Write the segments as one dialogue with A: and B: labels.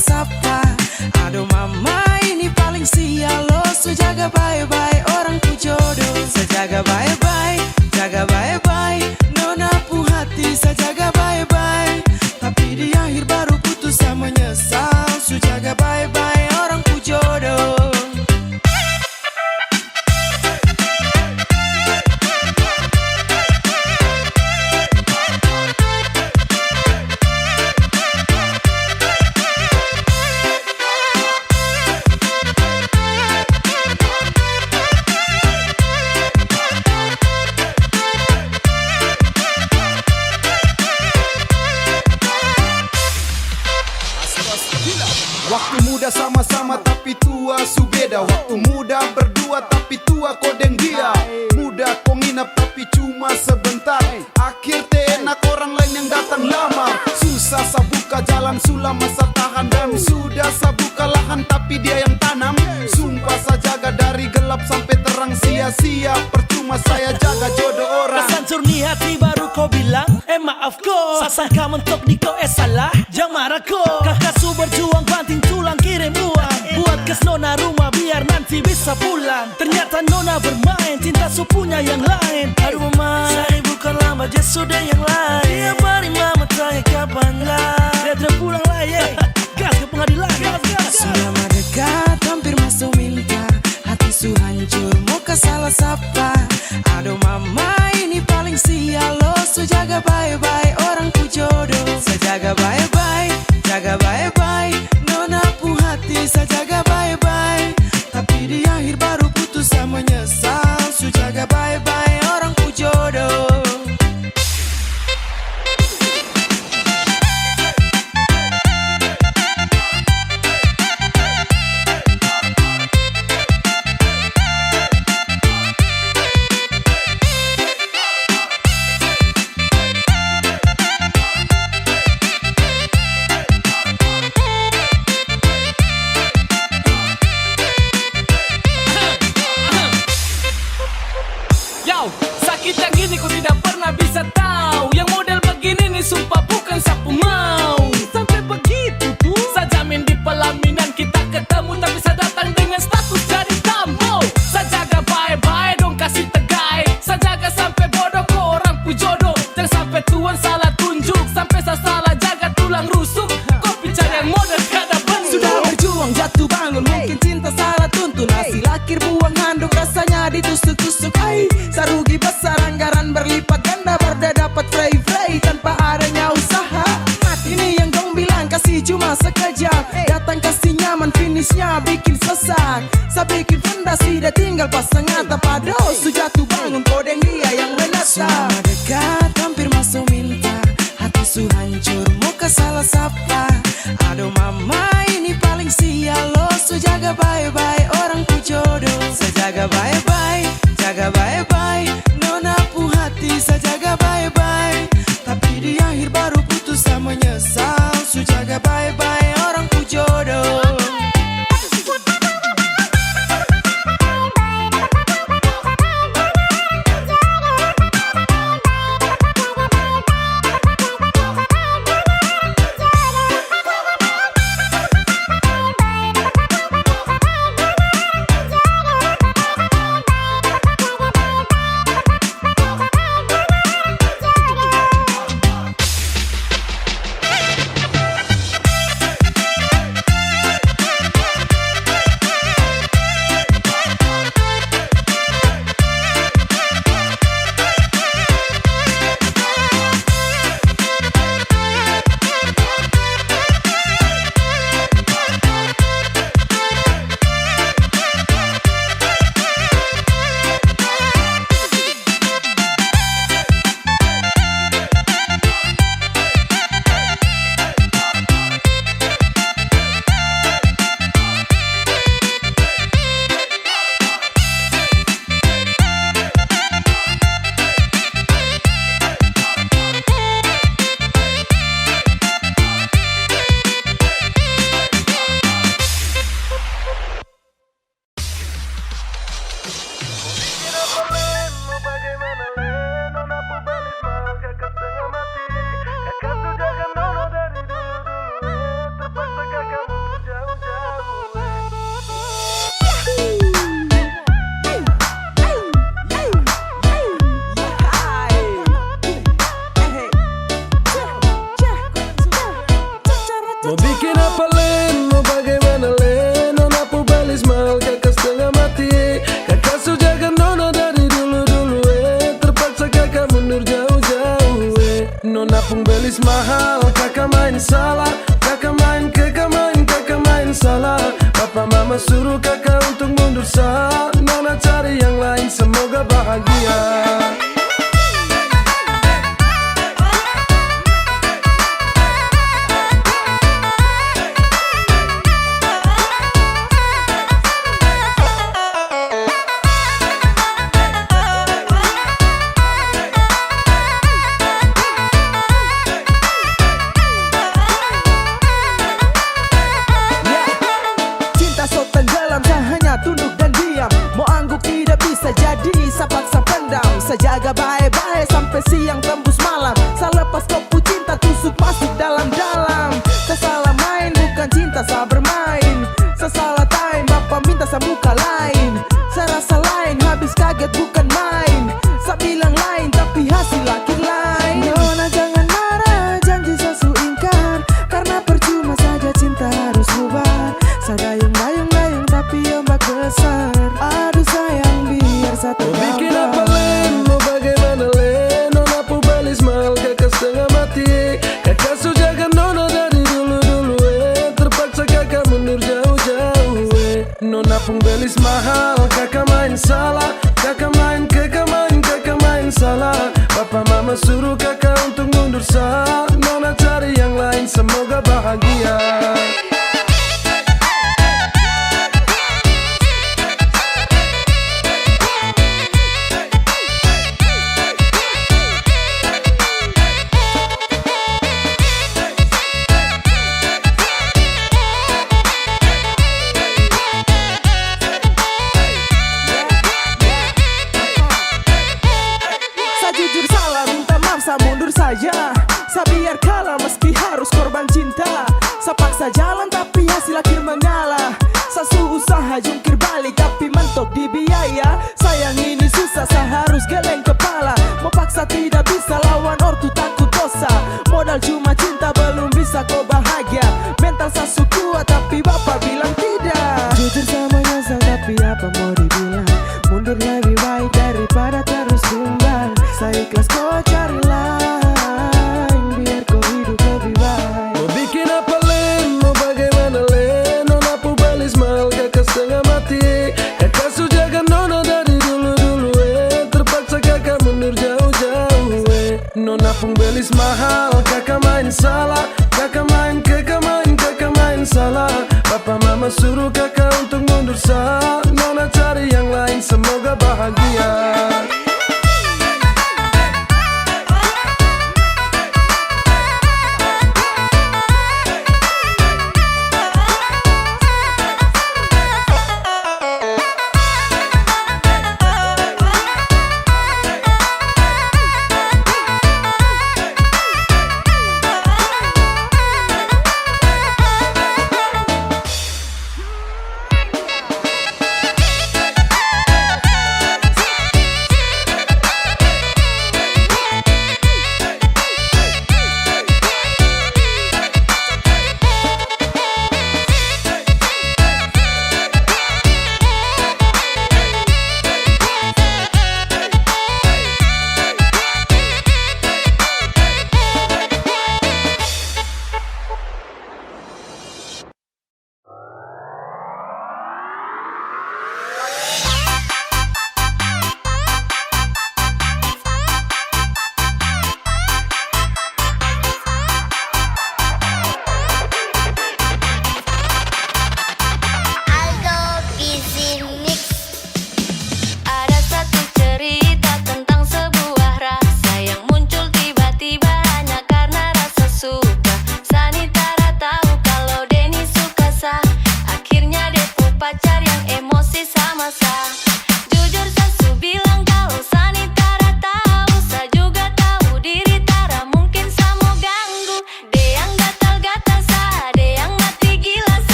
A: salah sapa. Aduh mama ini paling sial lo. So jaga bye-bye orang ku jodoh. Sejaga bye-bye, jaga bye-bye. Nona pu hati saya jaga bye-bye. Tapi di akhir baru putus saya menyesal. So jaga bye-bye orang ku jodoh.
B: Waktu muda sama-sama tapi tua su beda. Waktu muda berdua tapi tua kodeng dia. Muda kau nginap tapi cuma sebentar. Akhir enak orang lain yang datang lama. Susah sabuka jalan sulam masa tahan. Dan sudah sabuka lahan tapi dia yang tanam. Sumpah saya jaga dari gelap sampai terang. Sia-sia percuma saya jaga jodoh orang.
C: Kesancur ni hati baru kau bilang maaf ko. Sasangka mentok di kau salah. Jangan marah ko. Kakak su berjuang banting tulang kirim uang. Buat kes nona rumah biar nanti bisa pulang. Ternyata nona bermain cinta su punya yang lain. Aduh mama, saya bukan lama dia sudah yang lain. Tiap hari mama tanya kapan lah. Dia terpulang lah ye. Gas ke pengadilan. Gas.
A: Selama dekat hampir masuk minta. Hati su hancur mau ke salah sapa. Aduh mama ini paling sial lo. So jaga bye-bye orang ku jodoh. Sejaga bye-bye, jaga bye-bye. Nona pu hati saya jaga bye-bye. Tapi di akhir baru putus saya menyesal. So jaga bye-bye orang ku jodoh.
C: Sakit yang gini ku tidak pernah bisa tahu. Yang model begini nih sumpah bukan sapu mau. Sampai begitu tuh saya jamin di pelaminan kita ketemu. Tapi saya datang dengan status jadi tamu. Saya jaga bye-bye dong kasih tegai. Saya jaga sampai bodoh ke orang pu jodoh. Jangan sampai tuan salah tunjuk. Sampai saya salah jaga tulang rusuk. Kopi cari yang model kada bener.
A: Sudah berjuang jatuh bangun mungkin cinta salah tuntun. Hasil akhir buang handuk rasanya ditusuk-tusuk. Sarugi besar anggaran berlipat ganda. Berda dapat frey-frey tanpa adanya usaha. Mati ini yang dong bilang kasih cuma sekejap. Datang kasih nyaman finishnya bikin sesak. Saya bikin fondasi dia tinggal pasang atap. Aduh su jatuh bangun kodeng dia yang menatap. Selama dekat hampir masuk minta. Hati su hancur muka salah sapa. Aduh mama ini paling sial lo. So jaga bye-bye orang ku jodoh. Sejaga bye-bye, jaga bye-bye. Nona pu hati saya jaga bye-bye. Tapi di akhir baru putus saya menyesal. So jaga bye-bye orang ku jodoh. jaga baik-baik sampai siang tembus malam. Selepas kopu cinta tusuk masuk dalam-dalam. Salah main bukan cinta saya bermain. Salah time bapak minta saya muka lain. Saya rasa lain habis kaget bukan main. Saya bilang lain tapi hasil laki lain. Nona jangan marah janji saya su ingkar. Karena percuma saja cinta harus bubar. Saya dayung-dayung tapi ombak besar. Aduh sayang biar satu
D: Mau bikin apa len, mau bagaimana len. Nona pu balis mahal kakak setengah mati. Kakak su jaga nona dari dulu-dulu terpaksa kakak mundur jauh-jauh Nona pun belis mahal, kakak main salah. Kakak main salah. Papa mama suruh kakak untuk mundur sah. Nona cari yang lain semoga bahagia.
A: Jujur salah minta maaf saya mundur saja. Saya biar kalah meski harus korban cinta. Saya paksa jalan tapi hasil akhir mengalah. Saya usaha jungkir balik tapi mentok di biaya. Sayang ini susah saya harus geleng kepala. Mau paksa tidak bisa lawan ortu takut dosa. Modal cuma cinta belum bisa kau bahagia. Mental saya kuat tapi bapak bilang tidak. Jujur sama nyesal tapi apa mau dibilang. Mundur lebih baik daripada terus bimbang. Saya ikhlas kau cari lain biar kau hidup lebih baik.
D: Mau bikin apa len, mau bagaimana len. Nona pu balis mahal kakak setengah mati. Kakak su jaga nona dari dulu-dulu terpaksa kakak mundur jauh-jauh Nona pun belis mahal, kakak main salah. Kakak main salah. Papa mama suruh kakak untuk mundur sah. Nona cari yang lain semoga bahagia.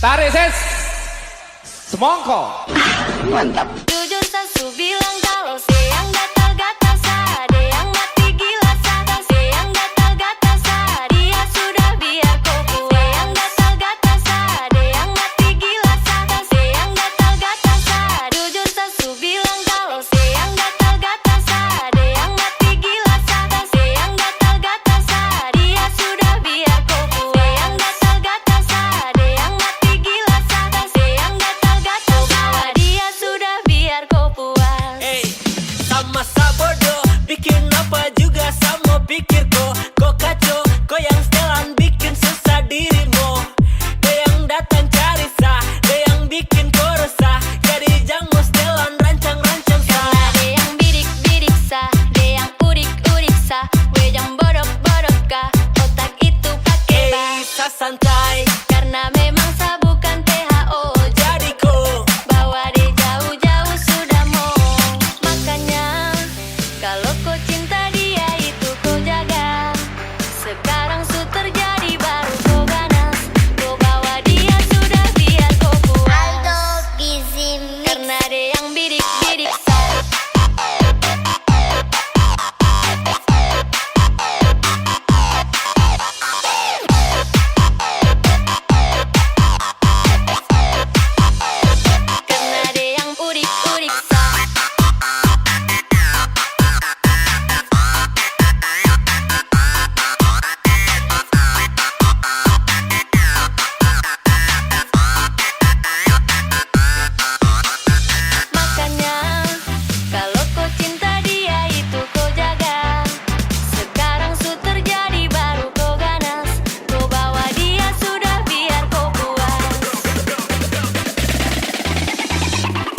C: Tarik ses semongko.
E: Jujur sasu bilang kalau sayang gatal-gatal sah. Ada yang mati gila sah. Sayang gatal-gatal sah. Dia sudah biar kau puas. Sayang gatal-gatal sah. Ada yang mati gila sah. Sayang gatal-gatal sah. Jujur sasu bilang kalau sayang gatal-gatal sah. Ada yang mati gila sah. Sayang gatal-gatal sah. Dia sudah biar kau puas. Sayang gatal-gatal sah. Ada yang mati gila sah. Sayang gatal-gatal sah. Dia sudah biar kau puas.
C: santai.
E: Karena memang saya bukan PHO,
C: Jadi kau
E: bawa dia jauh-jauh sudah mau. Makanya kalau kau cinta dia itu kau jaga. Sekarang su terjadi baru kau ganas. Kau bawa dia sudah biar kau puas. Karena dia yang bidik-bidik saya. Karena dia yang udik-udik saya. Makanya kalau kau cinta dia itu kau jaga. Sekarang su terjadi baru kau ganas. Kau bawa dia sudah biar kau puas.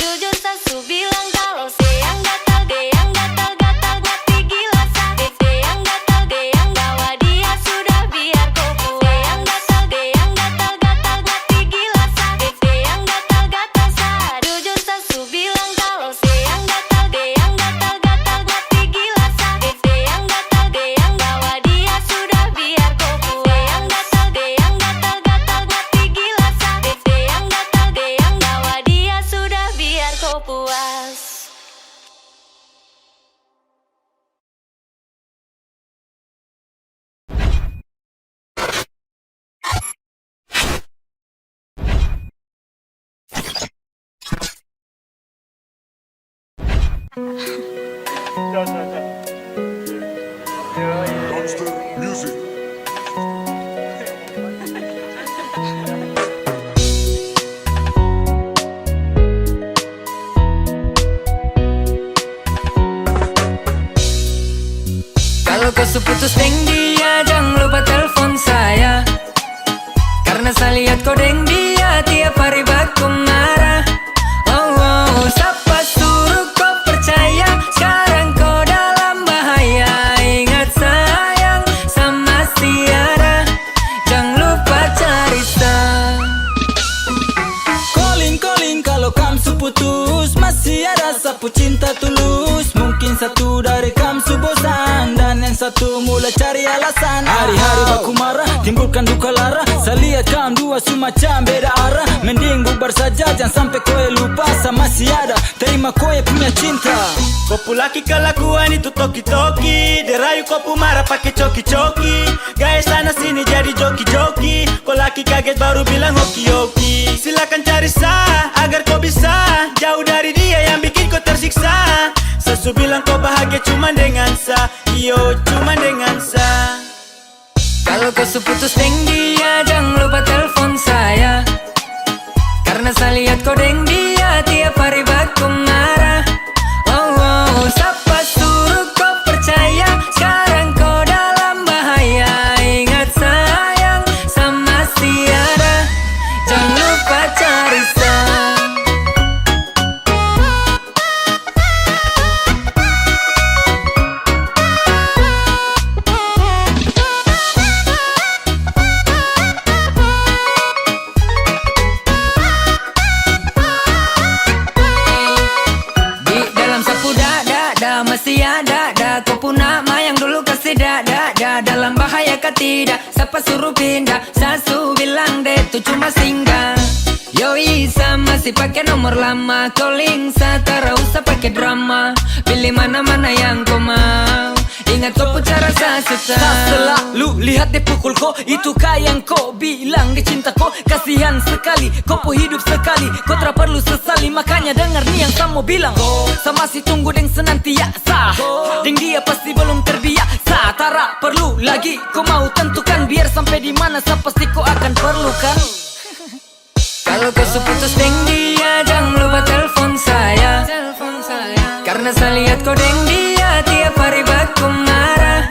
E: Jujur sasu bilang kalau sayang gatal, yang gatal-gatal mati gila sakit. Yang gatal, yang bawa dia sudah biar kau puas. Yang gatal, gatal-gatal mati gila sakit. Yang gatal-gatal saat jujur sasu bilang kalau sayang gatal, yang gatal-gatal mati gila sakit. Yang gatal, yang bawa dia sudah biar kau puas. Yang gatal, gatal-gatal mati gila sakit. Yang gatal, yang bawa dia sudah biar kau puas.
C: Kalau kau seputus deng dia, jangan lupa telepon saya. Karena saya lihat kau deng dia tiap hari baku marah. Oh, oh, siapa suruh kau percaya? Sekarang kau dalam bahaya. Ingat sayang sama Tiara, jangan lupa cari saya.
A: Calling kalau kamu seputus, masih ada sapu cinta tulus. Mungkin satu dari kamu bosan dan yang satu mulai cari alasan. Hari-hari baku marah, timbulkan duka lara. Saya lihat kamu dua semacam beda arah. Mending bubar saja, jangan sampai kowe lupa sama si ada. Terima kowe punya cinta.
F: Kopu laki kelakuan itu toki-toki. Derayu kopu marah pakai coki-coki. Gaya sana sini jadi joki-joki. Kau laki kaget baru bilang hoki-hoki. Silakan cari sah agar kau bisa jauh dari dia yang bikin kau tersiksa. Sesu bilang kau bahagia cuma dengan sa. Iyo cuma dengan sa.
C: Kalau kau seputus deng dia, jangan lupa telepon saya. Karena saya lihat kau deng dia tiap hari baku marah. Oh, oh, siapa suruh kau percaya? Sekarang kau dalam bahaya. Ingat sayang sama Tiara, jangan lupa cari saya. Di dalam sapu dada masih ada kau pun nama yang dulu kasih dada. Dalam bahaya kah tidak? Siapa suruh pindah? Sasu bilang deh tuh cuma singgah. Yoi sama masih pakai nomor lama. Calling satara usah pakai drama. Pilih mana-mana yang kau mau. Ingat kau pun cara
A: Tak
C: sasa.
A: selalu lihat dia pukul kau. Itu yang kau bilang dia cinta kau. Kasihan sekali, kau pun hidup sekali. Kau tak perlu sesali, makanya dengar nih yang kamu bilang. Sama si tunggu deng senantiasa. Deng dia pasti belum terbiasa. Tara perlu lagi, kau mau tentukan. Biar sampai di mana saya pasti kau akan perlukan.
C: Kalau kau seputus deng dia, jangan lupa telepon saya. Karena saya lihat kau deng dia tiap hari baku marah.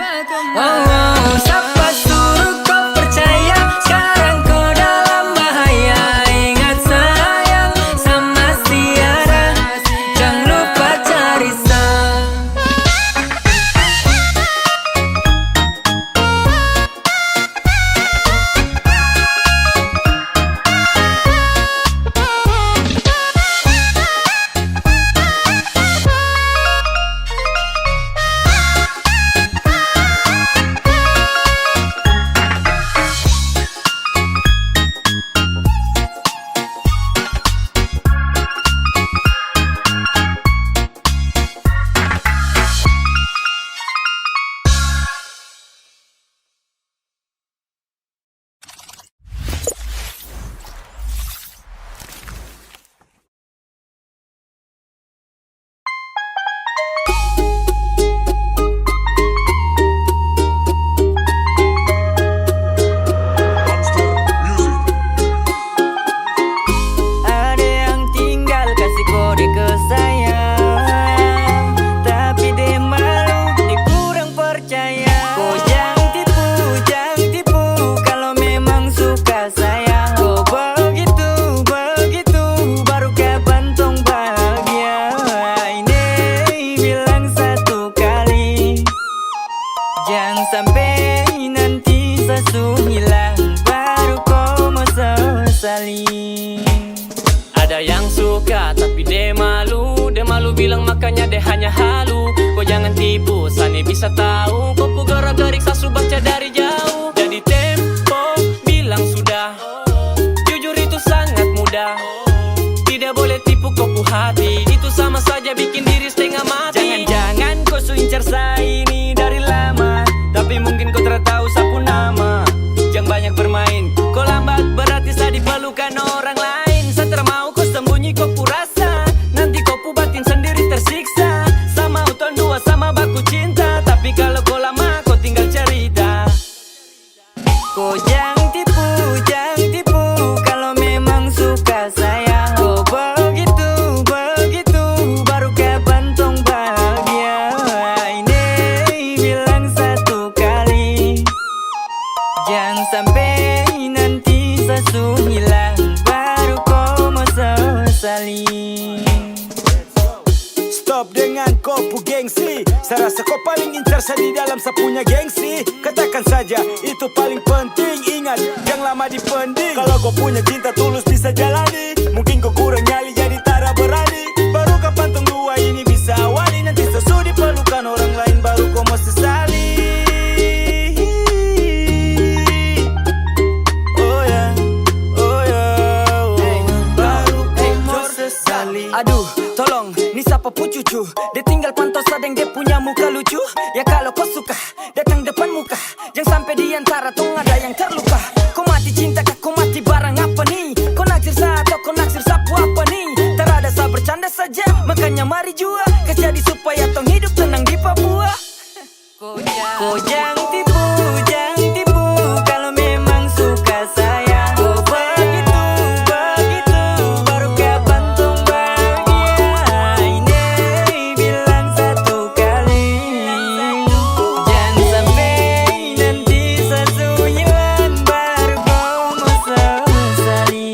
C: Oh, oh, siapa suruh kau percaya? Sekarang kau dalam bahaya. Ingat sayang sama Tiara, jangan lupa cari saya. Bukannya deh hanya halu, kau jangan tipu. Sani bisa tahu, kau pu gerak-gerik sasu baca dari jauh. Jadi tempo bilang sudah, jujur itu sangat mudah. Tidak boleh tipu kau pu hati, itu sama saja bikin diri setengah mati. Jangan-jangan kau su incar saya ini dari lama, tapi mungkin kau tahu sapu nama. Jangan banyak bermain, kau lambat berarti saya diperlukan orang lain. Saya mau kau sembunyi kau pu rasa, nanti kau pu batin sendiri tersiksa. Sama uton dua sama baku cinta, tapi kalau kau lama kau tinggal cerita. Kau jangan tipu kalau memang suka sayang. Kau begitu baru kapan tong bahagia. Ini bilang satu kali, jangan sampai nanti sesu hilang, baru kau mau sesali.
F: Stop dengan kopu gengsi, saya rasa kau paling incar saya di dalam sapunya gengsi. Katakan saja itu paling penting, ingat jangan lama dipending. Kalau kau punya cinta tulus bisa jalani, mungkin kau kurang nyali jadi tara berani. Baru kapan tong dua ini bisa awali, nanti sesu diperlukan orang lain baru kau mau sesali. Oh ya, baru kau mau sesali.
C: Aduh, tolong, ini siapa pu cucu? Dia tinggal pantau sadeng dia punya muka lucu. Ya kalau kau suka, datang depan muka. Jangan sampai di antara tong ada yang terluka. Kau mati cinta kah, kau mati barang apa nih? Kau naksir saya atau kau naksir sapu apa nih? Terada saya bercanda saja, makanya mari jua kas jadi supaya tong hidup tenang di Papua. Kau jangan tipu kalau memang suka sayang. Kau begitu baru kapan tong bahagia. Ini bilang satu kali, jangan sampai nanti sesu hilang, baru kau mau sesali.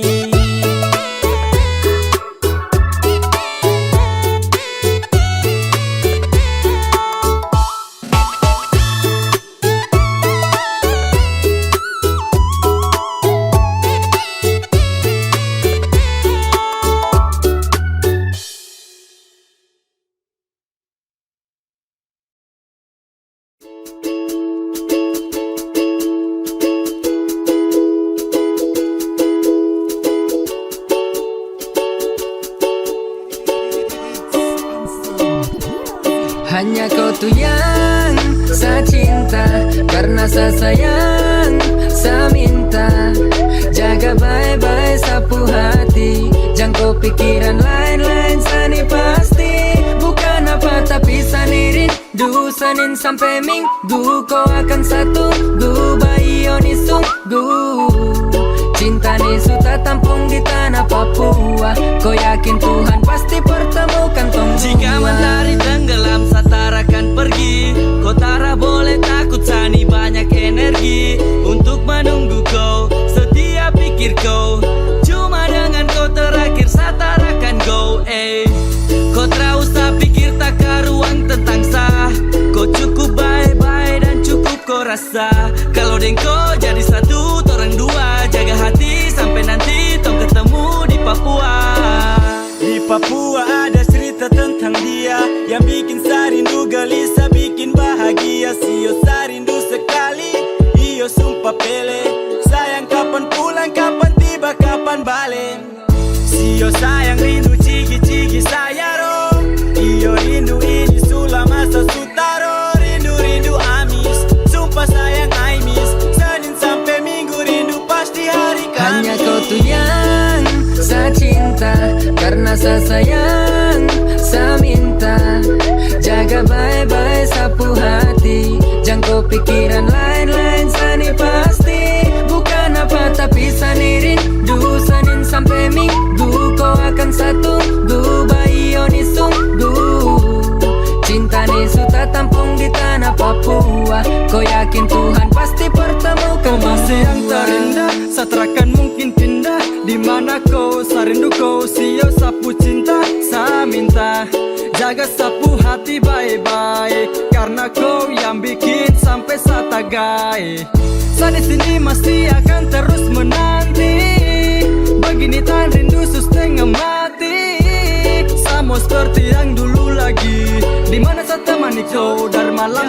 A: Hanya kau tuh yang saya cinta, karena saya sayang, saya minta. Jaga baik-baik sapu hati, jangan kau pikiran lain-lain, sani pasti. Bukan apa tapi sani rindu, Senin sampai Minggu kau akan satu Dubai Oni sungguh. Cinta ni sudah tampung di tanah Papua, kau yakin Tuhan pasti pertemukan tong dua.
C: Jika matahari tenggelam, satara akan pergi. Kau tara boleh takut, sani banyak energi untuk menunggu kau. Setiap pikir kau, cuma dengan kau terakhir satara akan go. Kau tak usah pikir tak karuang tentang sah. Kau cukup baik-baik dan cukup kau rasa. Kalau deng kau jadi satu, orang dua. Jaga hati sampai nanti tong ketemu di Papua.
F: Di Papua ada cerita tentang dia yang bikin saya rindu, gelisah bikin bahagia. Sio saya rindu sekali, iyo sumpah pele. Sayang kapan pulang, kapan tiba, kapan balik. Sio sayang rindu cigi-cigi saya ro. Iyo rindu ini sulah masa sutaro. Rindu-rindu amis, sumpah sayang I miss. Senin sampai Minggu rindu pasti hari Kamis.
A: Hanya kau tuh yang saya cinta, karena saya sayang, saya minta. Jaga baik-baik sapu hati, jangan kau pikiran lain-lain, sani pasti. Bukan apa tapi sani rindu, Senin sampai Minggu kau akan satu Dubai Oni sungguh. Cinta ni sudah tampung di tanah Papua, kau yakin Tuhan pasti pertemukan
C: Kau masih yang
A: dua.
C: terindah, satrakan mungkin pindah. Di mana kau, sarindu kau, sio sapu cinta, saya minta. Jaga sapu hati baik-baik, karena kau yang bikin sampai satagai. Saya di sini masih akan terus menanti. Begini tan rindu setengah mati, sama seperti yang dulu lagi.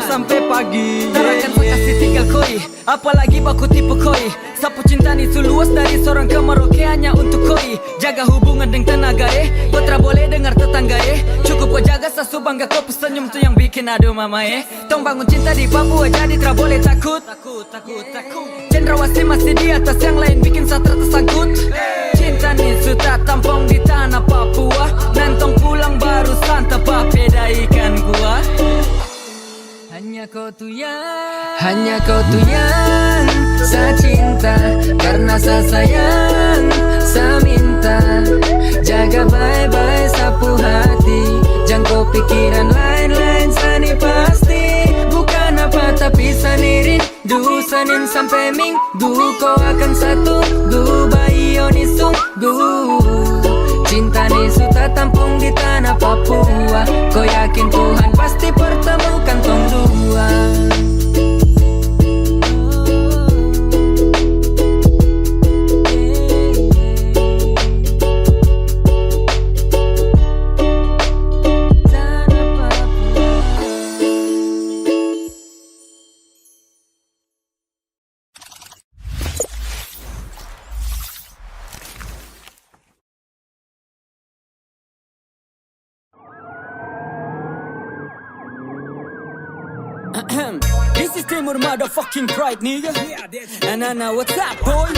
A: sampai pagi.
C: Tarakan kasih tinggal koi, apalagi baku tipe koi. Sapu cinta ni luas dari seorang ke Merauke hanya untuk koi. Jaga hubungan dengan tenaga kau tak boleh dengar tetangga Cukup kau jaga sasu bangga kau pesenyum tu yang bikin aduh mama Tong bangun cinta di Papua jadi tak boleh takut. Cendrawasih masih di atas yang lain bikin satra tersangkut. Cinta ni sudah tampung di tanah Papua. Nantong pulang baru santap beda ikan gua. Hanya kau tu yang saya cinta, karena saya sayang, saya minta jaga baik-baik sapu hati. Jangan kau pikiran lain-lain, sani pasti bukan apa tapi sanirin. Senin sampai Minggu kau akan satu bayi ni sungguh. Cinta ni sudah tampung di tanah Papua. Kau yakin Tuhan pasti pertemukan tong dua. This is Timur motherfucking pride, nigga. Nah, what's up, boy?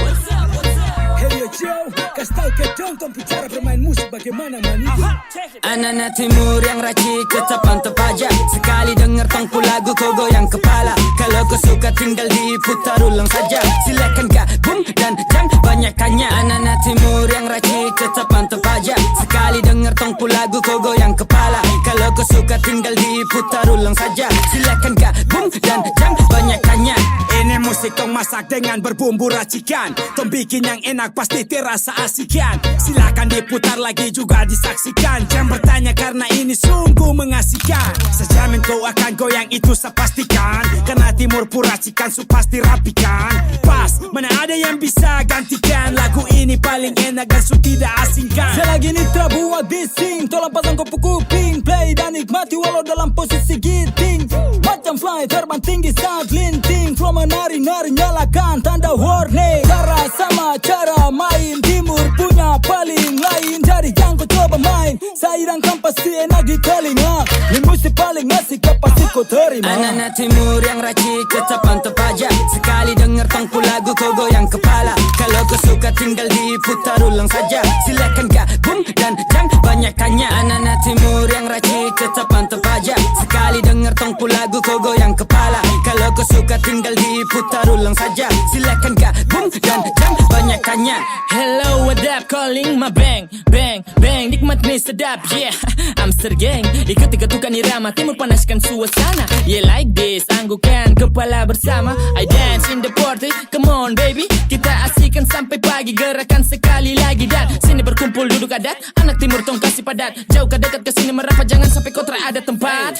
G: Hey yo Joe, kasih tau ke dong tong bicara bermain musik bagaimana maniga.
C: Anak-anak Timur yang racik tetap mantap aja. Sekali denger tongpu lagu kau goyang kepala. Kalau kau suka tinggal diputar ulang saja. Silakan gabung dan jangan banyak tanya. Anak-anak Timur yang racik tetap mantap aja. Sekali denger tongpu lagu kau goyang kepala. Kalau kau suka tinggal diputar ulang saja. Silakan gabung dan jangan banyak tanya.
G: Ini musik tong masak dengan berbumbu racikan. Tong bikin yang enak pasti terasa asikan. Silakan diputar lagi juga disaksikan. Jangan bertanya karena ini sungguh mengasihkan. Sejamin kau akan goyang itu saya pastikan. Karena Timur puracikan su pasti rapikan. Pas, mana ada yang bisa gantikan. Lagu ini paling enak dan su tidak asingkan.
C: Selagi nitra buat bising, tolong pasang kopu kuping. Play dan nikmati walau dalam posisi giting. Macam fly terbang tinggi saat linting. Flow menari-nari nyalakan tanda warning. Cara sama cara main, Timur punya paling lain. Dari yang kau coba main, sairangkan pasti enak di telinga. Ini musik paling asik pasti kau terima. Anak-anak Timur yang racik tetap mantap aja. Sekali denger tongpu lagu kau goyang kepala. Kalau kau suka tinggal diputar ulang saja. Silakan gabung dan jangan banyak tanya. Anak-anak Timur yang racik tetap mantap aja. Sekali denger tongpu lagu kau goyang kepala. Kalau kau suka tinggal diputar ulang saja. Silakan gabung dan jangan banyak tanya. Hello, what up, calling my bang, bang, bang. Nikmat nih sedap, yeah. Amster gang, ikuti ketukan irama. Timur panaskan suasana, yeah like this. Anggukan kepala bersama, I dance in the party. Come on baby, kita asik sampai pagi. Gerakan sekali lagi dan sini berkumpul duduk adat. Anak Timur tong kasih padat. Jauh ke dekat ke sini merapat, jangan sampai kau ada tempat.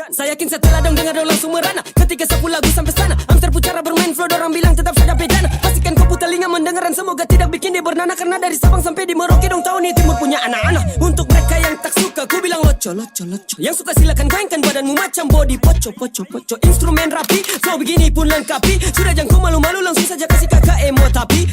C: Saya yakin setelah dong dengar dong langsung merana. Ketika sapu lagu sampai sana, Amster pucara bermain flow, dorang bilang tetap saja bedana. Pastikan kau putar telinga mendengaran, semoga tidak bikin dia bernana. Karena dari Sabang sampai di Merauke dong tahu nih Timur punya anak-anak. Untuk mereka yang tak suka, ku bilang loco. Yang suka silakan goyangkan badanmu macam body poco. Instrumen rapi, flow begini pun lengkapi. Sudah jangan kau malu-malu, langsung saja kasih kakak emo tapi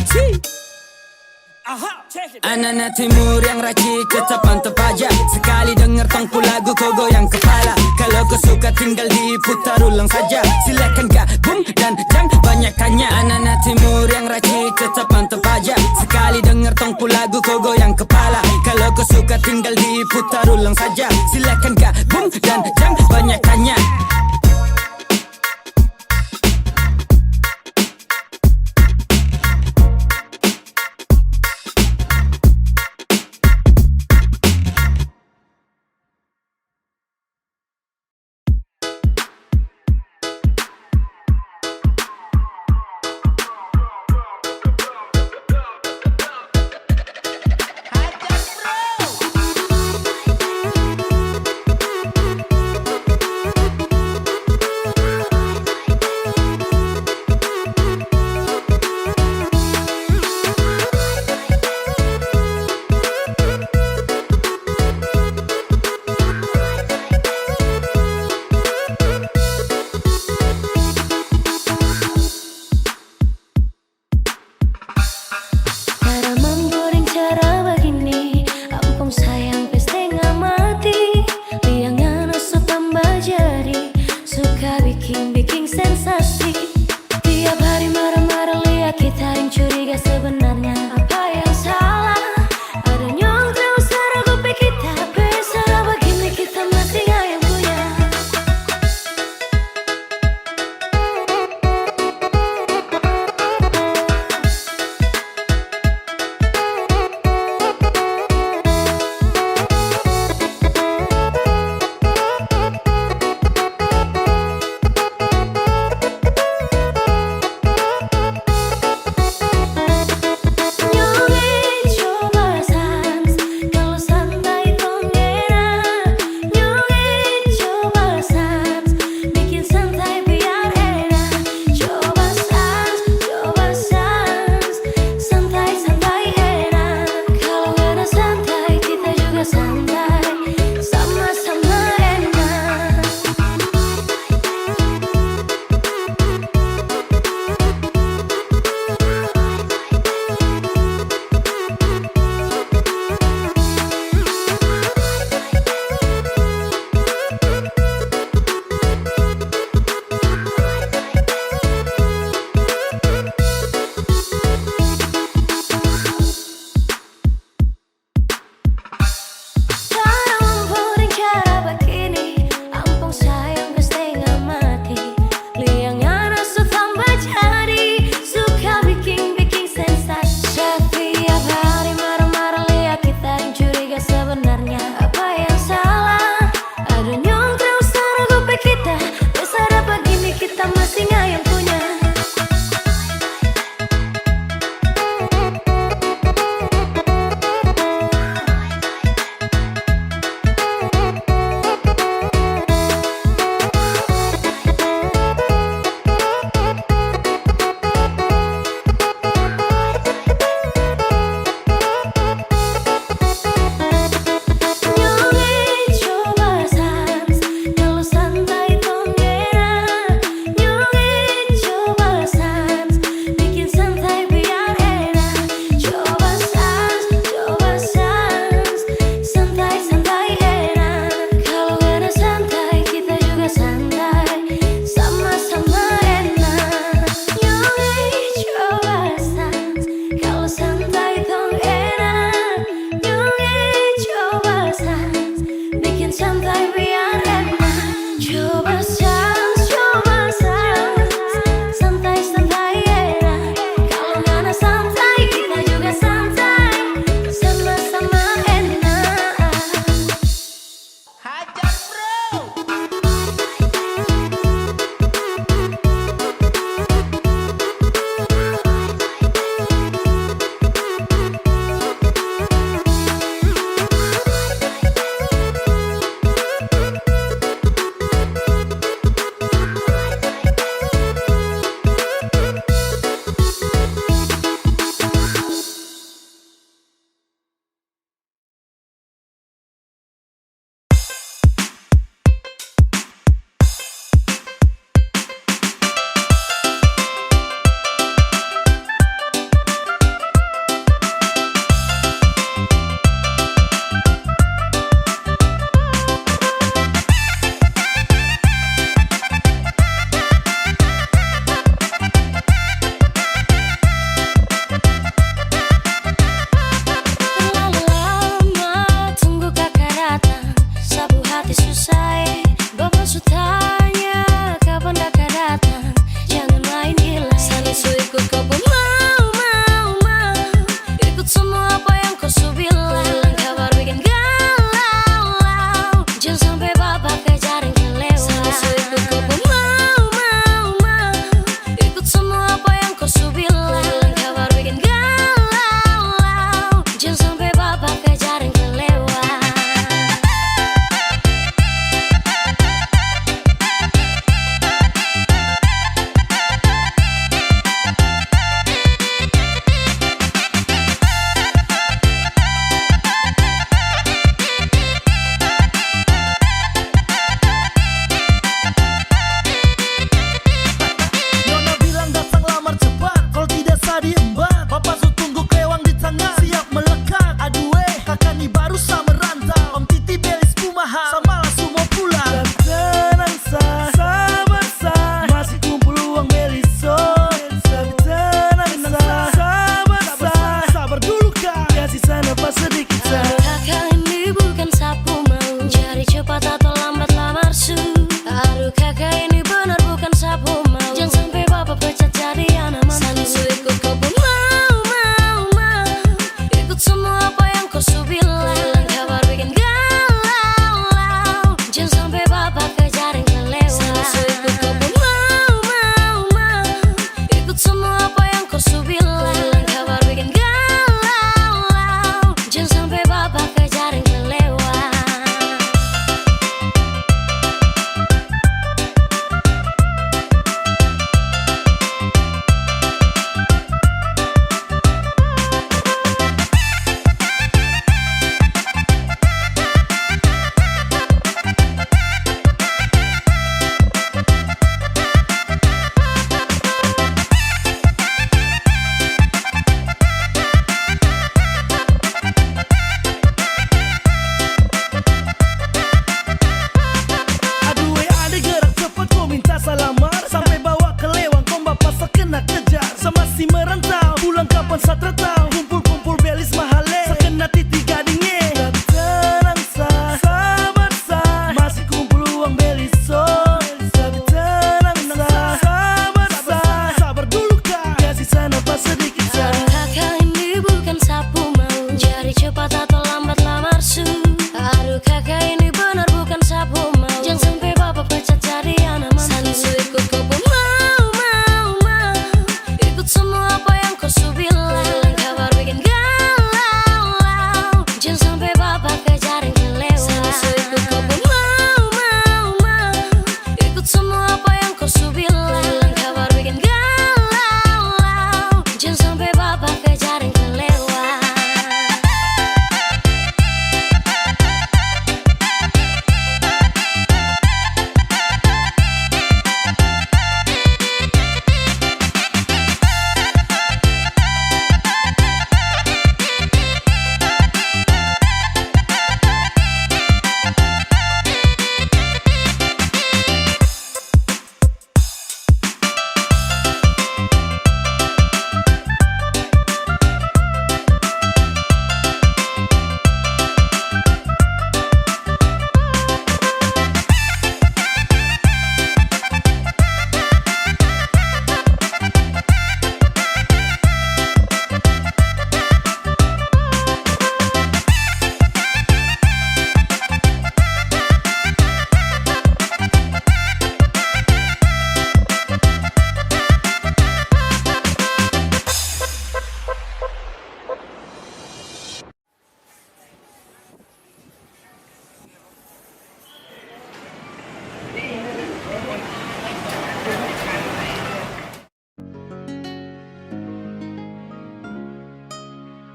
C: Anak-anak Timur yang racik tetap mantap aja. Sekali denger tongpu lagu kau goyang kepala. Kalau kau suka tinggal diputar ulang saja. Silakan gabung dan jangan banyak tanya. Anak-anak Timur yang racik tetap mantap aja. Sekali denger tongpu lagu kau goyang kepala. Kalau kau suka tinggal diputar ulang saja. Silakan gabung dan jangan banyak tanya.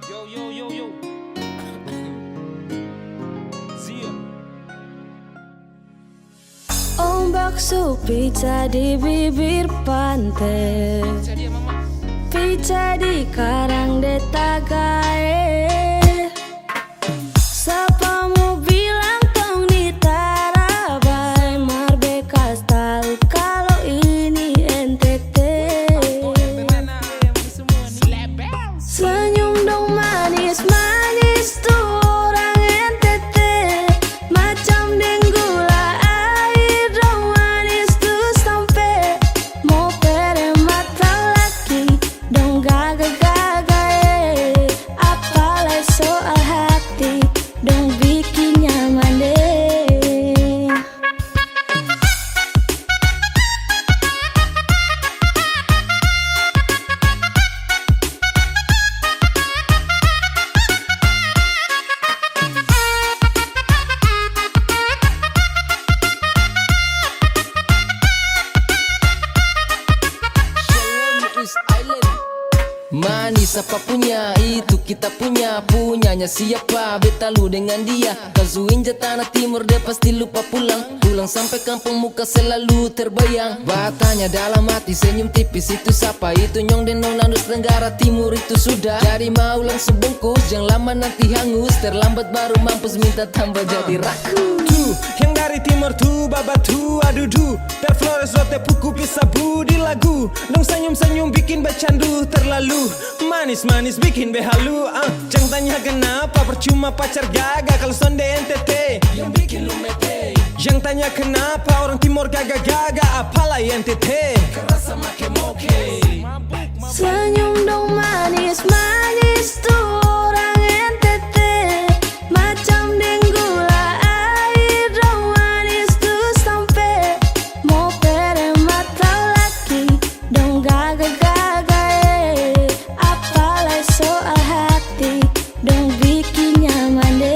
C: Yo. Zia.
E: Ombak supica di bibir pantai, pica di karang detagae. Sapamu bilang tong di Tarabai, Marbekas tahu kalau ini NTT. Senyum dong manis-manis tuh orang NTT, macam denggula air dong manis tuh sampai mau pere mata laki dong gagal-gagal. Apalagi soal hati dong bikin nyaman deh.
A: Manis apa punya, itu kita punya. Punyanya siapa, beta lu dengan dia. Kazuin tanah timur, dia pasti lupa pulang. Pulang sampai kampung muka selalu terbayang. Batanya dalam hati, senyum tipis itu siapa. Itu Nyong dan Nona Nus Tenggara Timur itu sudah. Jadi mau langsung bungkus, jangan lama nanti hangus. Terlambat baru mampus, minta tambah jadi raku.
D: Tuh, yang dari timur tuh babatu adudu Per Flores rote puku pisabu di lagu. Dong senyum-senyum bikin bercandu terlalu manis-manis bikin behalu. Jangan tanya kenapa, percuma pacar gagal kalau sonde NTT
A: Yang bikin lu mete,
D: Jangan tanya kenapa orang timur gagal-gagal, apalah NTT.
A: kerasa make moke.
E: Senyum dong manis-manis tuh orang NTT, macam denggula air dong manis tuh sampai mau pere mata laki dong gagal-gagal. Apalagi soal hati dong bikin nyaman deh.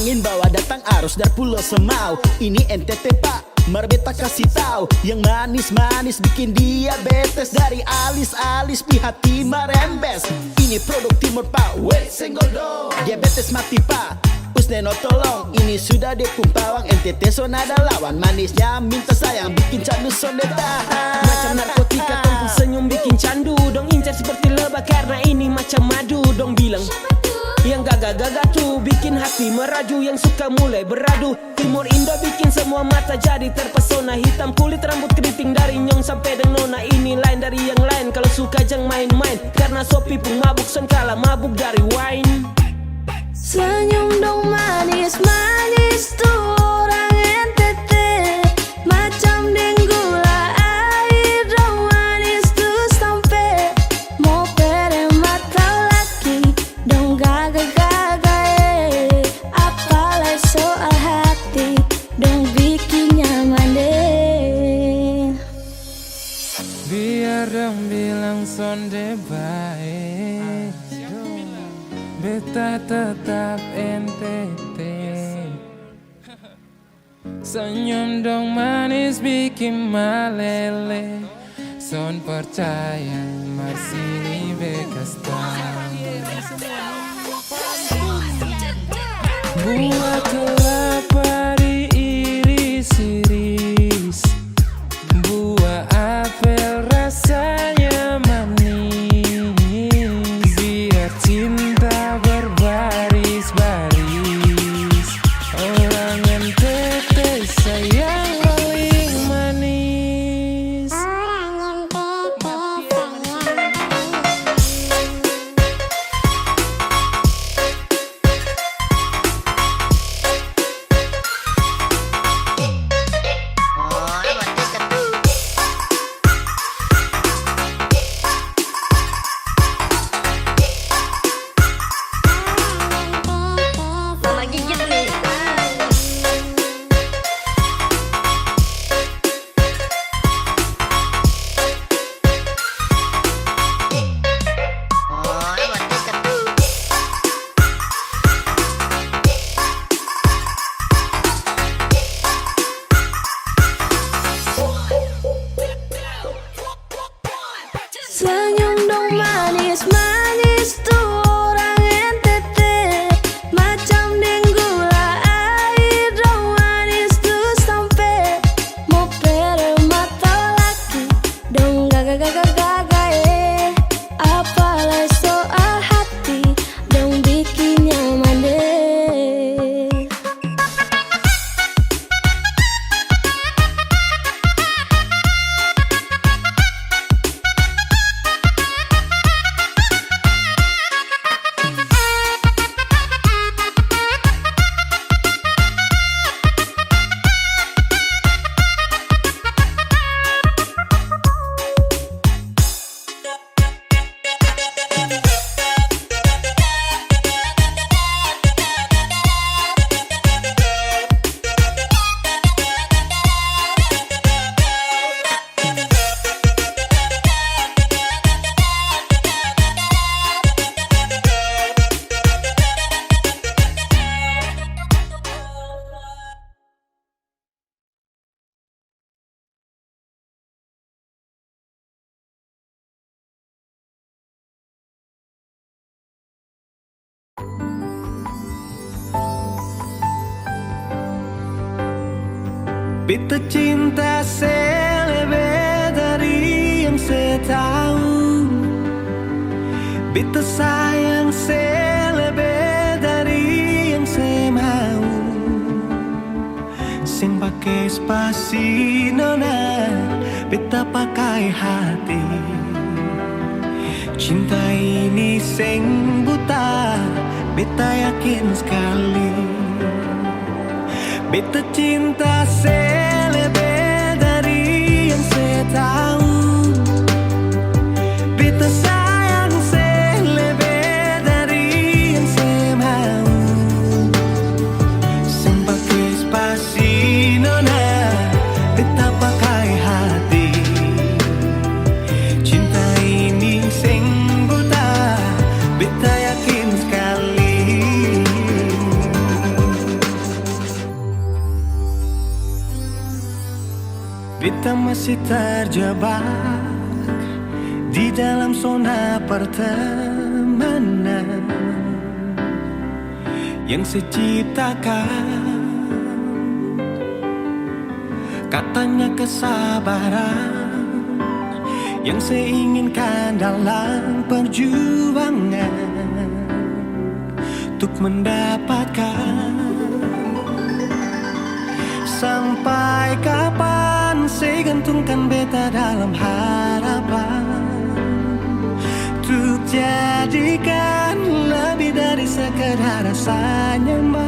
H: Angin bawa datang arus dari Pulau Semau. Ini NTT pak, Marbeta kasih tahu. Yang manis-manis bikin diabetes. Dari alis-alis pi hati merembes. Ini produk timur pak, wait senggol dong. Diabetes mati pak, Usneno tolong. Ini sudah depumpawang, NTT zona ada lawan. Manisnya minta sayang, bikin candu sonde tahan.
D: Macam narkotika tumpul senyum bikin candu. Dong incar seperti lebah karena ini macam madu. Dong bilang yang gagah-gagah tuh bikin hati meraju. Yang suka mulai beradu. Timur Indo bikin semua mata jadi terpesona. Hitam kulit rambut keriting dari Nyong sampai dengan Nona. Ini lain dari yang lain, kalau suka jangan main-main. Karena sopi pun mabuk son kalah mabuk dari wine.
E: Senyum dong manis-manis tuh orang NTT, macam denggula air dong manis tuh sampai mau pere mata laki dong gagal-gagal. Apalagi soal hati dong bikin nyaman deh.
I: Biar dong bilang sonde baik, beta tetap NTT. Senyum dong manis bikin malele. Son percaya masih bekas tahu. Buah kelapa diiris-iris, buah apel rasanya manis. Biar cinta berbaris-baris, orang NTT sayang paling manis.
D: Beta cinta selebih dari yang saya tahu. Beta sayang selebih dari yang saya mau. Sing pakai spasi nona, beta pakai hati. Cinta ini sing buta, beta yakin sekali. Beta cinta selebih dari yang saya tahu. Beta sayang selebih dari yang saya mau. Sing pakai spasi nona, beta pakai hati. Cinta ini sing buta, beta yakin sekali. Beta masih terjebak di dalam zona pertemanan yang saya ciptakan. Katanya kesabaran yang saya inginkan dalam perjuangan untuk mendapatkan. Sampai kapan saya gantungkan beta dalam harapan untuk jadikan lebih dari sekedar rasa nyaman.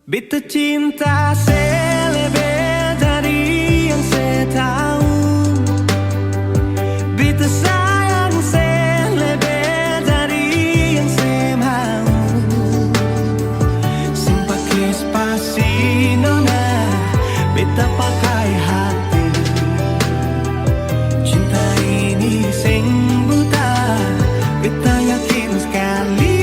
D: Beta cinta selebih dari yang saya tahu. Beta sayang selebih dari yang saya mau. Sing pakai spasi nona, beta pakai hati. Cinta ini sing buta, beta yakin sekali.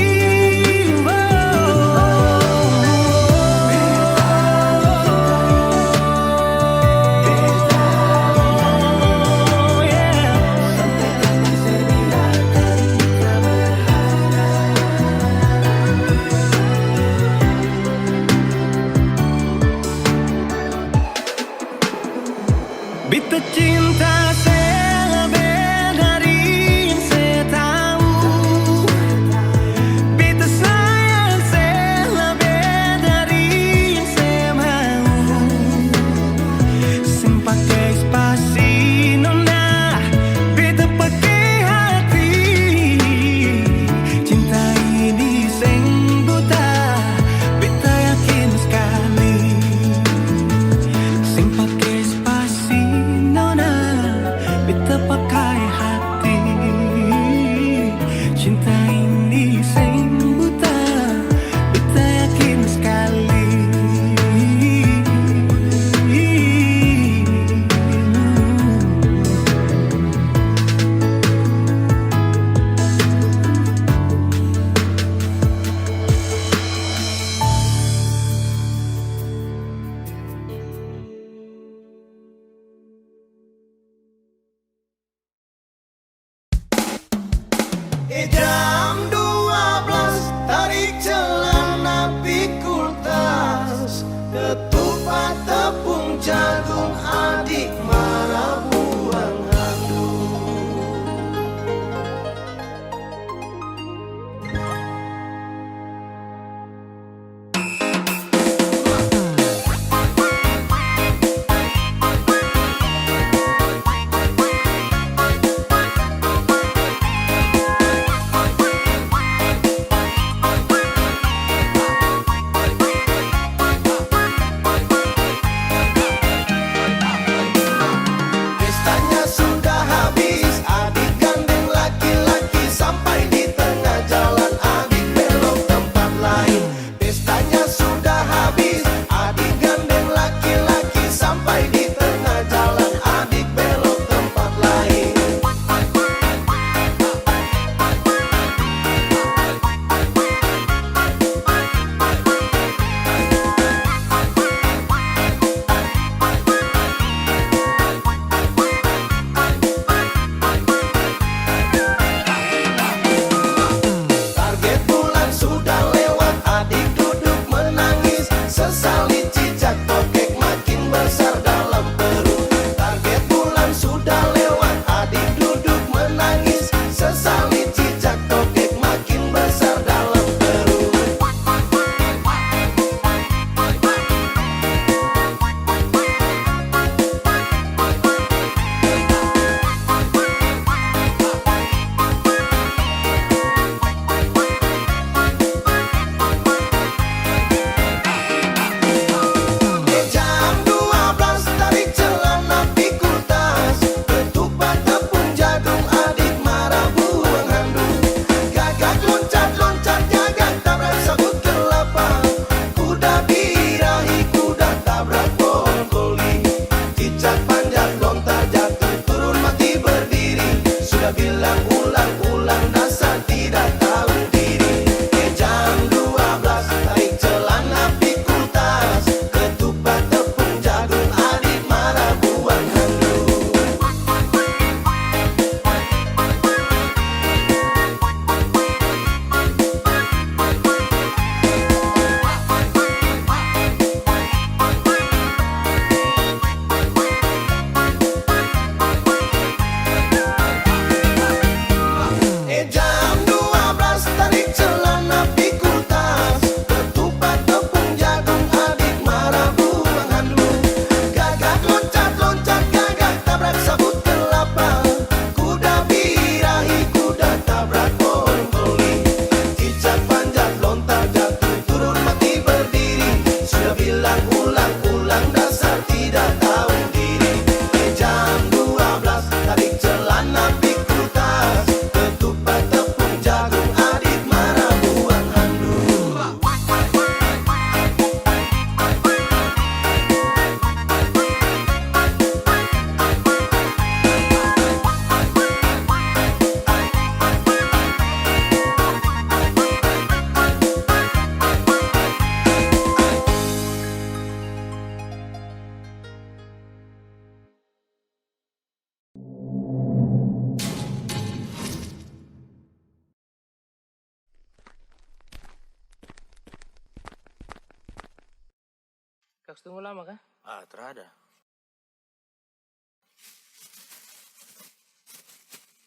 I: Kaks tunggu lama kah?
F: Ah, terada.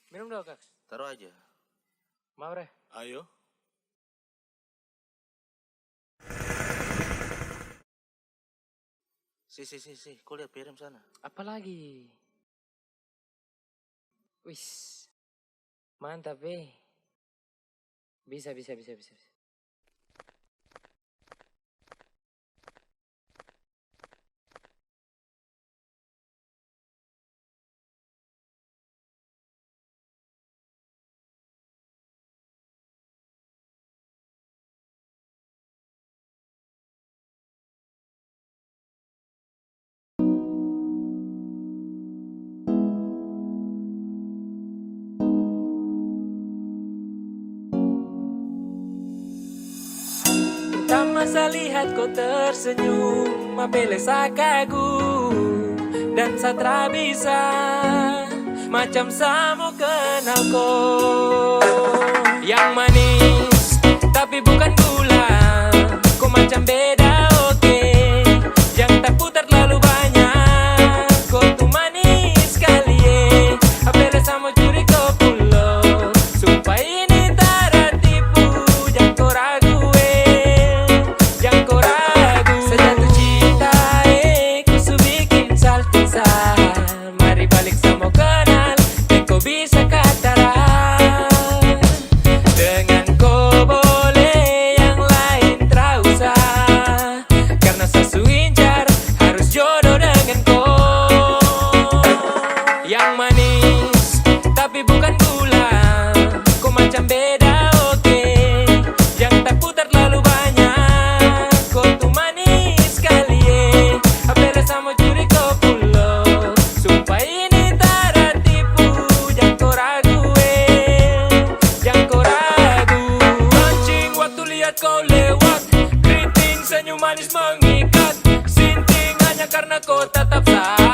I: Minum dong Kaks.
F: Taruh aja.
I: Mau Re?
F: Ayo. Si, kau lihat piring sana.
I: Apa lagi? Wis. Mantap, Bisa. Tak masa lihat kau tersenyum, apele kagum dan satra bisa macam samo kenal kau. Yang manis tapi bukan gula, kau macam beda oke. Yang tak putar terlalu banyak, kau tuh manis sekali apele samo curi kau pulo. Sumpah ini tak ada tipu, jangan kau ragu. Sejatuh cinta ku su bikin saltisa. Mari balik sama kenal, dan kau bisa kataran. Dengan kau boleh yang lain tak usah, karena sasu incar harus jodoh dengan kau. Yang manis tapi bukan gula, kau macam beda oke. Yang tak putar terlalu banyak, kau tuh manis sekali apele sama curi kau pulo. Sumpah ini tak ada tipu, jangan kau ragu jangan kau ragu. Mancing waktu lihat kau lewat, keriting senyum manis mengikat. Sinting hanya karena kau tetap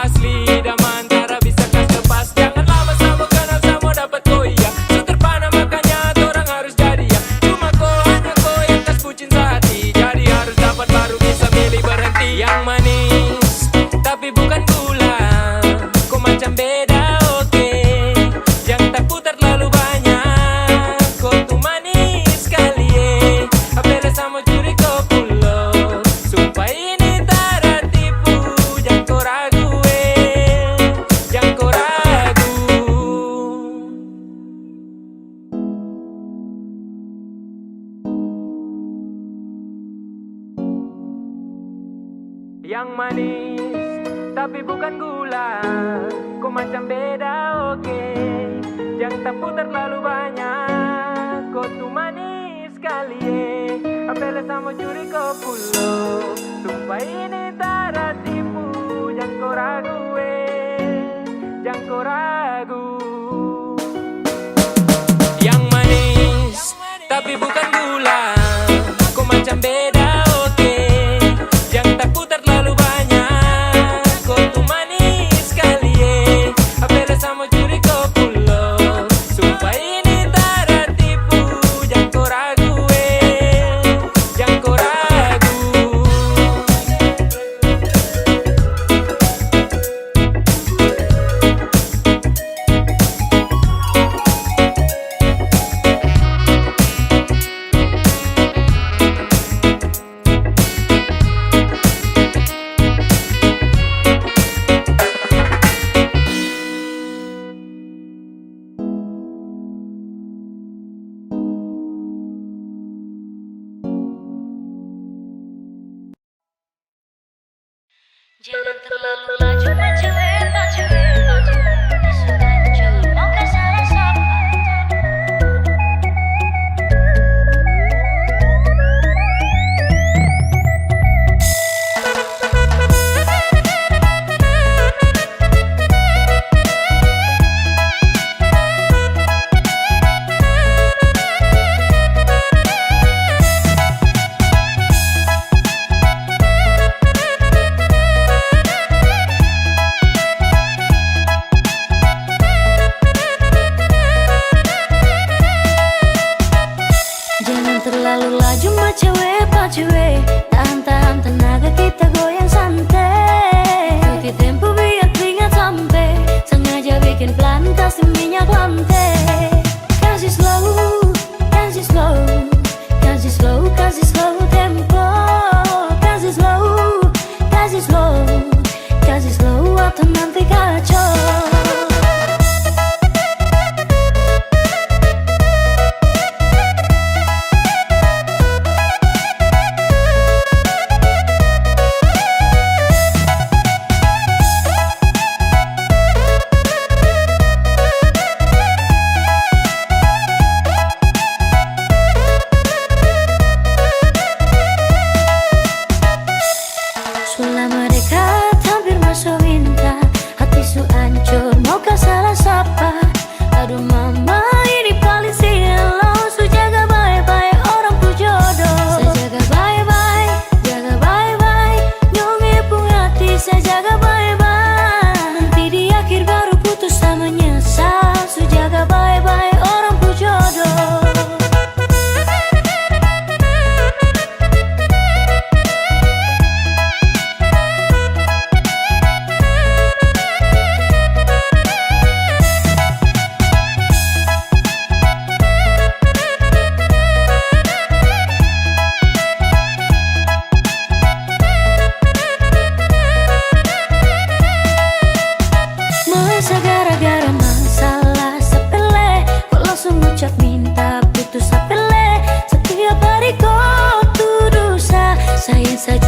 I: asli, dan antara bisa kas lepas. Jangan lama sama kenal sama dapat kau iya. So terpana makanya orang harus jadi ya. Cuma kau hanya kau yang kas bucin sehati, jadi harus dapat baru bisa milih berhenti. Yang manis tapi bukan gula, kau macam beda oke. Yang tak putar terlalu banyak, kau tuh manis sekali apele sama curi kau pulo. Sumpah ini tak ada tipu, jangan kau ragu jangan kau ragu. Yang manis tapi bukan gula, kau macam beda oke. Yang tak putar terlalu banyak, kau tuh manis sekali apele sama curi kau pulo. Sumpah ini tak ada tipu, jangan kau ragu jangan kau ragu. Yang manis tapi bukan gula, kau macam beda oke. Yang tak putar terlalu banyak, kau tuh manis sekali apele sama curi kau pulo. Sumpah ini tak ada tipu, jangan kau ragu jangan kau ragu.
E: Jangan terlalu maju, maju, maju, maju. Terganjur, mau ke salah siapa?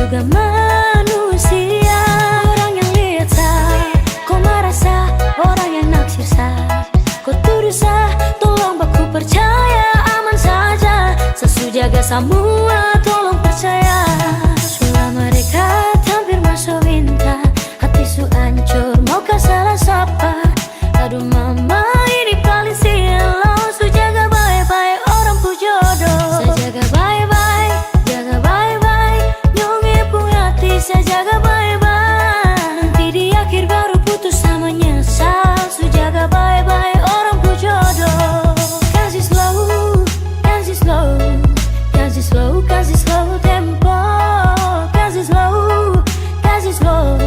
E: juga manusia. Orang yang lihat sah, kau marah sah. Orang yang naksir sah, kau tuduh sah. Tolong baku percaya, aman saja. Sesu jaga semua, tolong percaya. Sulah mereka hampir masuk winta, hati su hancur, mau kah salah sapa. Aduh mama ini paling silau. Su jaga baik-baik orang pu jodoh. Saya jaga baik-baik, jaga baik-baik. Nyonge punya hati saya jaga baik-baik. Nanti di akhir baru putus sama nyesal. Su jaga baik-baik orang pu jodoh. Kasih slow, kasih slow, kasih slow, kasih slow tempo. Kasih slow, kasih slow,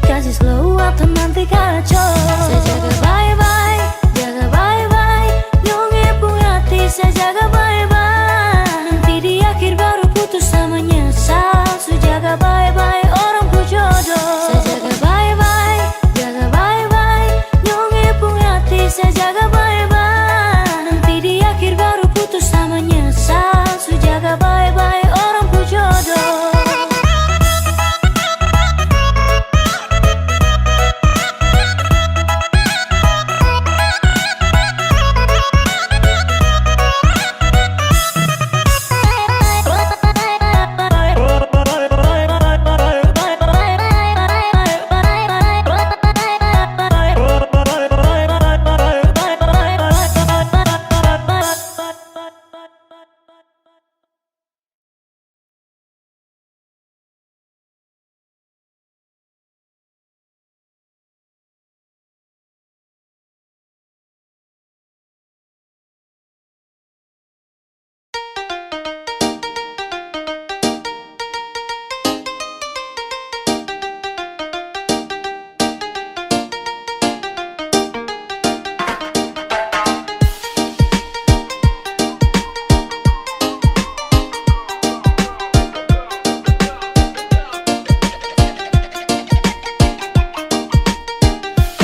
E: kasih slow atau nanti kacau. Saya jaga baik-baik, jaga baik-baik. Nyonge punya hati saya jaga baik-baik. Nanti di akhir baru putus sama nyesal. Su jaga baik-baik orang pu jodoh. Saya jaga baik-baik, jaga baik-baik. Nyonge punya hati saya jaga baik-baik. Nanti di akhir baru putus sama nyesal. Su jaga baik-baik orang pu jodoh.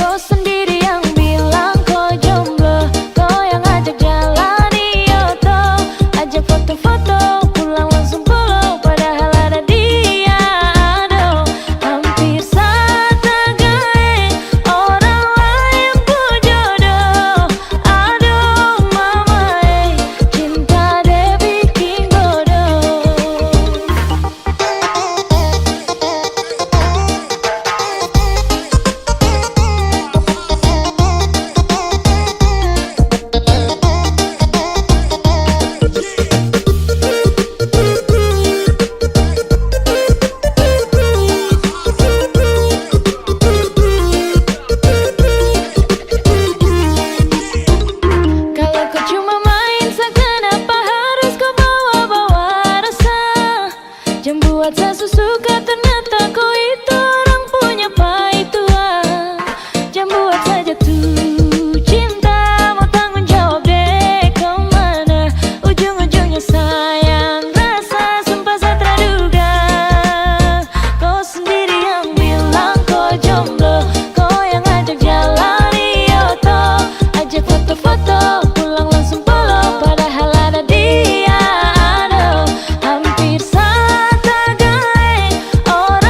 E: Kau sendiri yang bilang kau jomblo, kau yang ajak jalan Yoto, ajak foto-foto, pulang langsung pulau, padahal ada dia. Aduh, hampir saja gae orang lain pu jodoh. Aduh mama cinta deh bikin bodoh. Kalau kau cuma main sah, kenapa harus kau bawa-bawa rasa? Jangan buat saya suka, ternyata kau itu orang punya paituan. Jangan buat saya jatuh cinta, mau tanggung jawab deh kemana. Ujung-ujungnya sayang rasa, sumpah saya terduga. Kau sendiri yang bilang kau jomblo, kau yang ajak jalan Yoto, ajak foto-foto, pulang langsung pulau, padahal ada dia. Aduh, hampir saja gae orang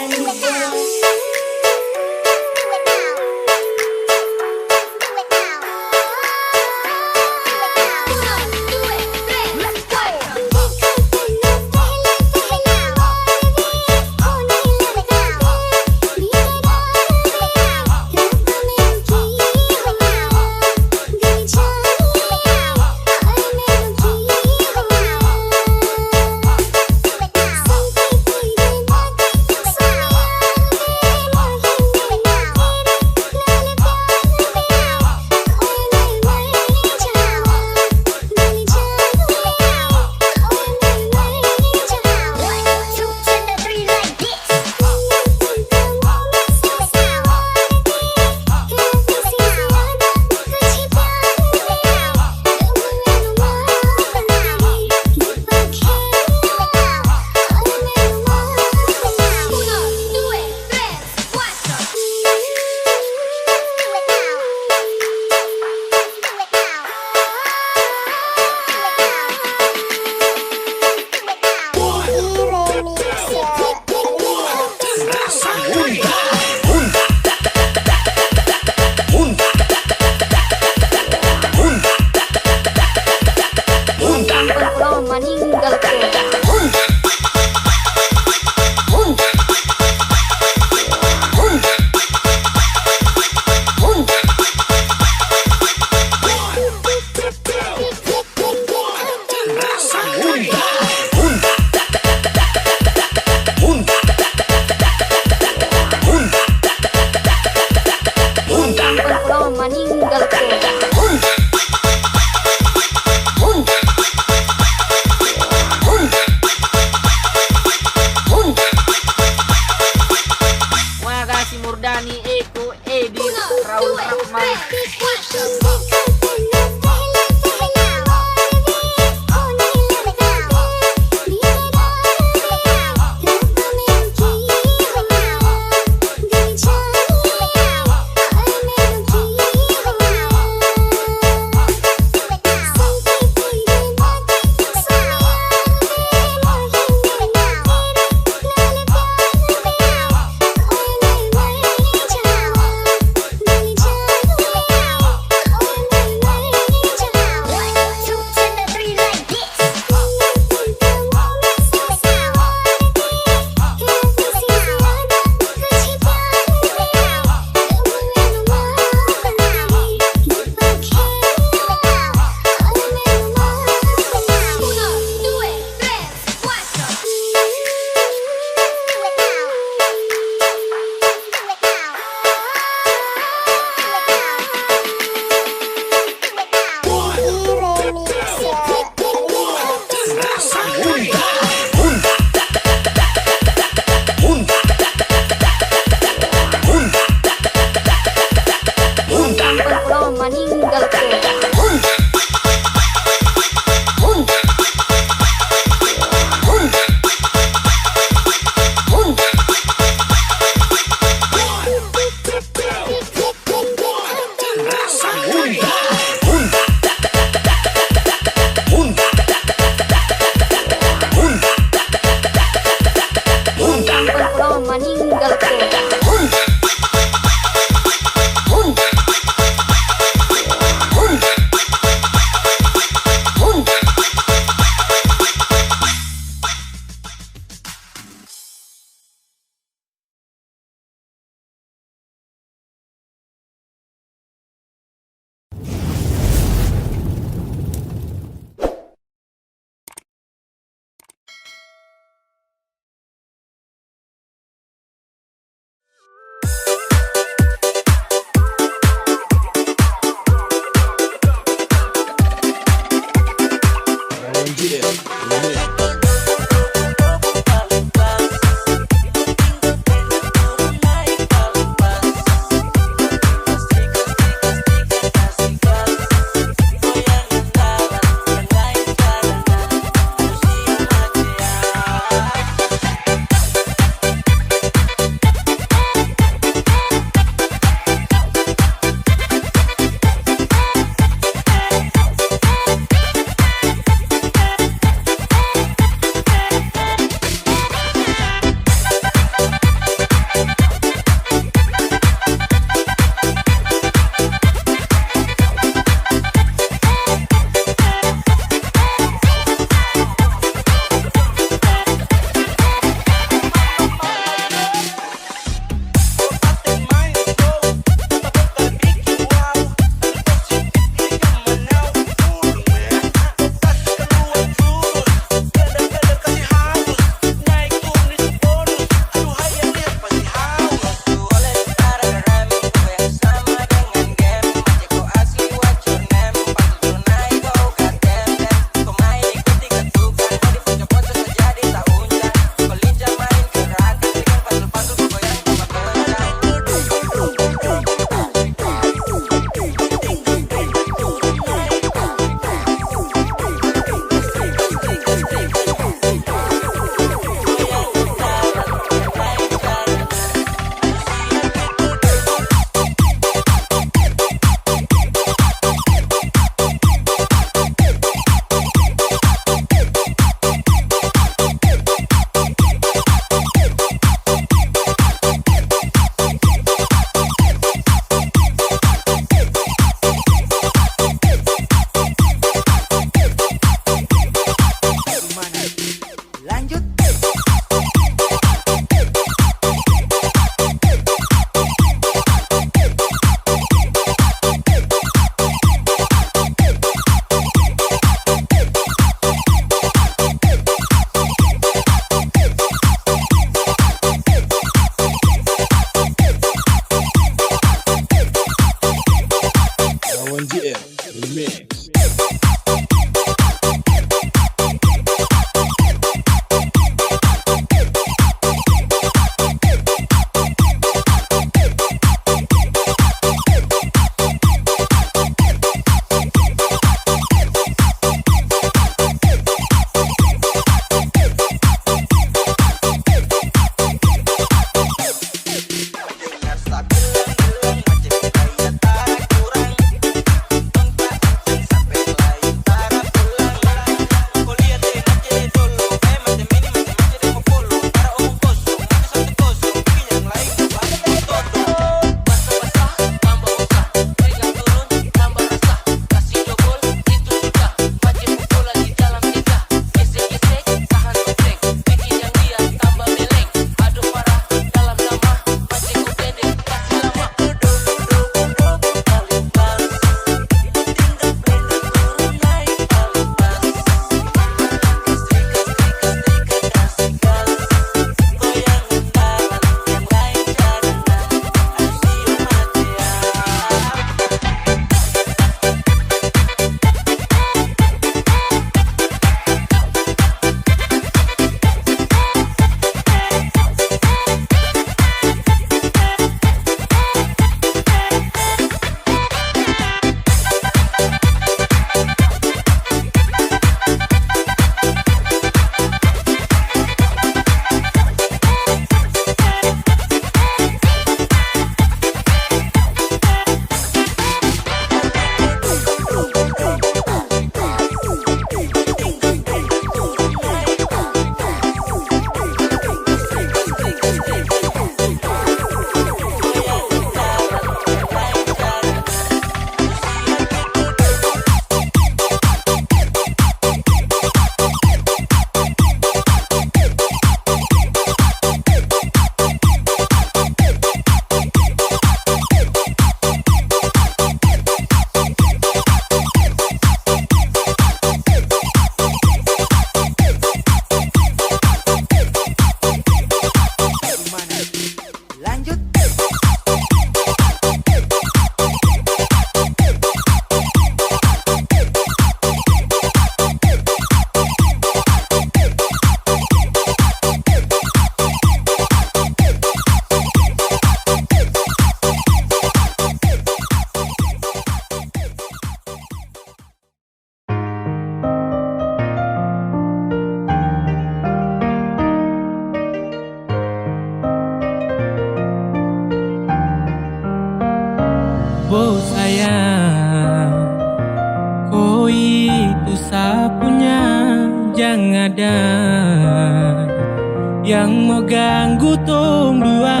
C: yang mau ganggu tong dua,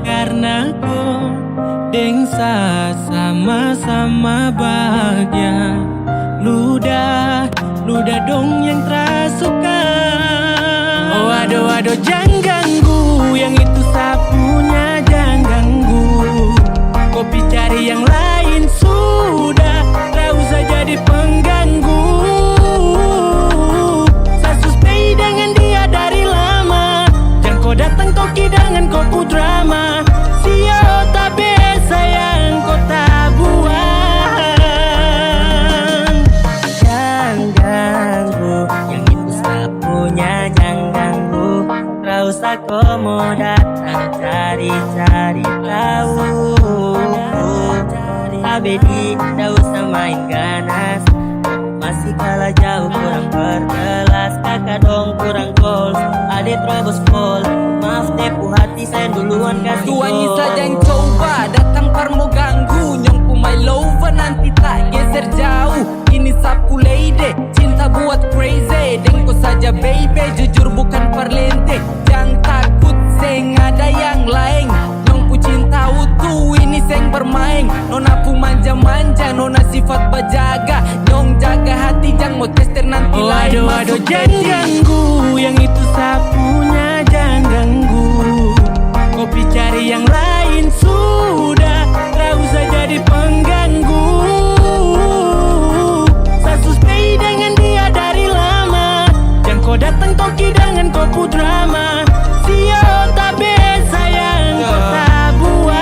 C: karena kau dengsa sama-sama bahagia. Ludah dong yang terasuka. Oh aduh jangan ganggu, yang itu sapunya jangan ganggu. Kopi cari yang lain sudah, tak usah jadi pengganggu. Saya suspei dengan dia dari lama, jangan kau datang toki dengan kau drama. Sio tapi sayang kau tak buang. Jangan ganggu, yang itu sapunya jangan ganggu. Tak usah kau mau datang cari-cari tahu. Abedi, tak usah main ganas, masih kalah jauh kurang berkelas. Kakak dong kurang goals, adik terobos pol. Maaf tepu hati saya duluan kasih gol.
A: Tuannya saja yang coba datang par mau ganggu. Nyongku my lover nanti tak geser jauh. Ini sapu lady, cinta buat crazy. Dengko saja baby, jujur bukan parlente. Jangan takut seng ada yang lain. Nyongku cinta utuh, ini seng bermain. Nona pu manja-manja, nona sifat bajaga. Nyong jaga hati, jangan mau tester nanti lain. Aduh jangan ganggu, yang itu sapunya jangan ganggu. Kopi cari yang lain sudah, tak usah jadi pengganggu. Saya suspei dengan dia dari lama, jangan kau datang toki dengan kau drama. Sio tapi sayang kau tak buang.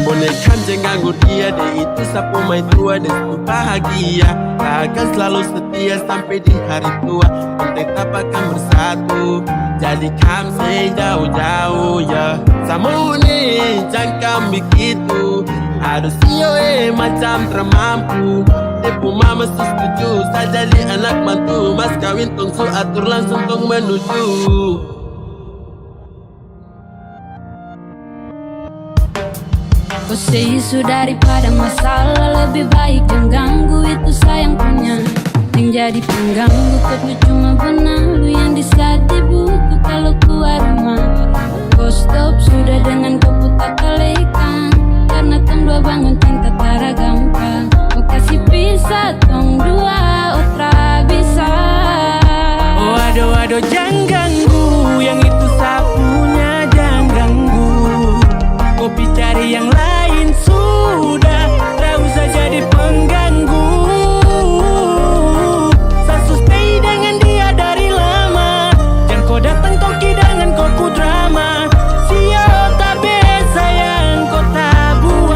D: Boneka jangan ganggu dia, dia itu sapu main tua dan itu bahagia. Tak akan selalu setia sampai di hari tua, kita akan bersatu. Jadi kami jauh-jauh ya. Sama nih jangan begitu. Aduh sio macam termampu. Tepu mama setuju, saya jadi anak mantu. Mas kawin tong su atur langsung tong menuju.
E: Kau say isu daripada masalah, lebih baik jangan ganggu, itu sayang punya. Yang jadi pengganggu kau cuma benalu yang di saat di buku kalau keluar rumah. Kau stop sudah dengan kau putar kalekan, karena tong dua bangun cinta tara gampang. Kau kasih pisah tong dua otra bisa.
C: Oh aduh jangan ganggu, yang itu sapunya jangan ganggu. Kopi cari yang lain sudah, tak usah jadi pengganggu. Saya suspei dengan dia dari lama, jangan kau datang toki dengan kau drama. Sio tapi sayang kau tak buang.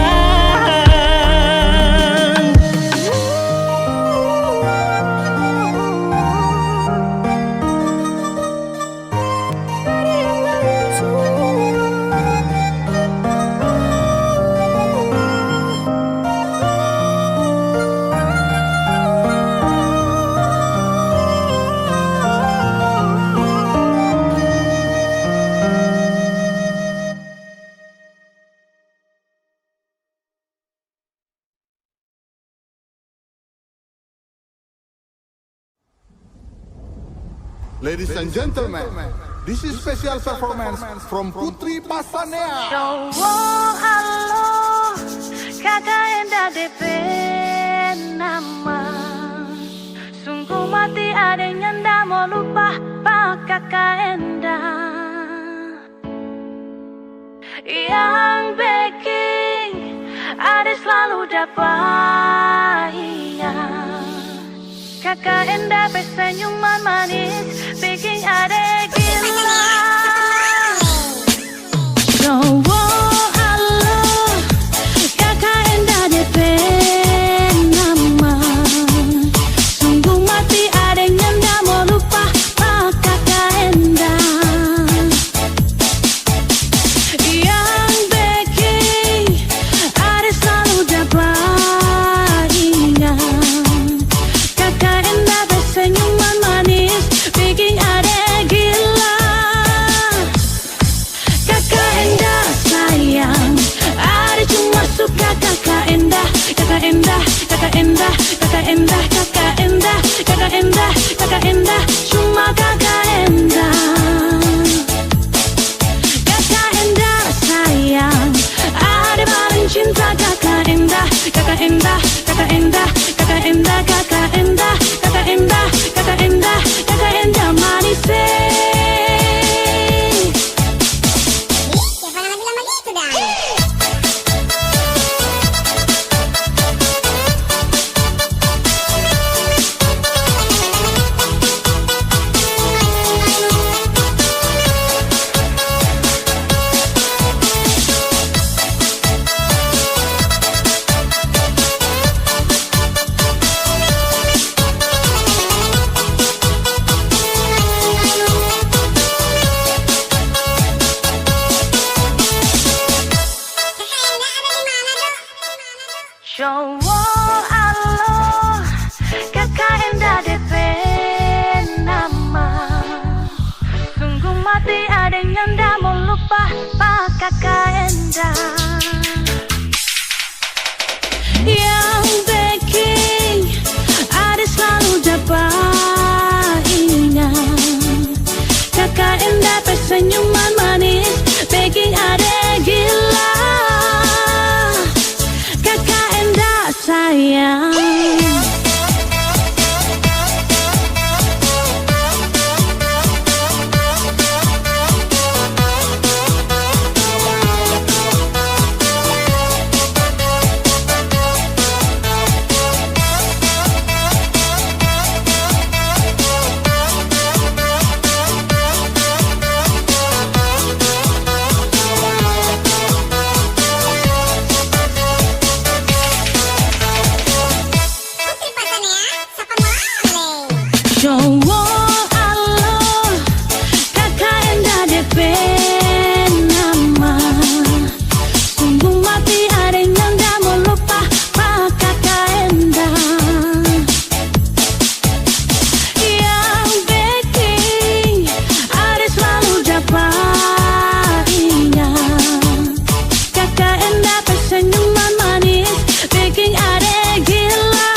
B: Ladies and gentlemen, this is special performance from Putri Pasanea.
E: Cowok halo, kakak endah DP nama. Sungguh mati ada yang ndak mau lupa pak kakak endah. Yang baking ada selalu dapat iya. Kakak endah bersenyuman manis bikin ada gila. Cowok halo, kakak endah DP nama. Sungguh mati ada yang ndak mau lupa pak kakak endah. Yang baking ada selalu dapat ingat. Kakak endah bersenyuman manis bikin ada gila. indah, kata indah, kata indah, kata indah, kata indah, kata indah, kata indah manis.
J: Siapa yang bilang begitu dah?
E: Cowok alo, kakak indah DP nama. Sungguh mati ada yang ndak mau lupa pak kakak indah. Yang bikin ada selalu dapat ingat. Kakak indah senyuman manis bikin ada gila. Kakak indah sayang. Cowok alo, kakak indah DP nama. Sungguh mati ada yang ndak mau lupa pak kakak indah. Yang bikin ada selalu dapat ingat. Kakak indah senyuman manis bikin ada gila.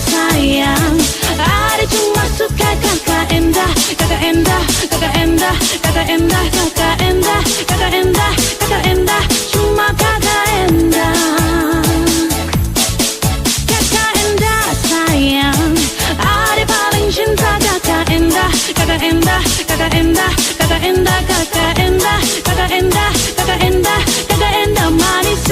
E: Sayang, ada cuma suka kakak indah, kakak indah, kakak indah, kakak indah, kakak indah, kakak indah, kakak indah, cuma kakak indah. Kakak indah sayang, ada paling cinta kakak indah, kakak indah, kakak indah, kakak indah, kakak indah, kakak indah, kakak indah, kakak indah manis.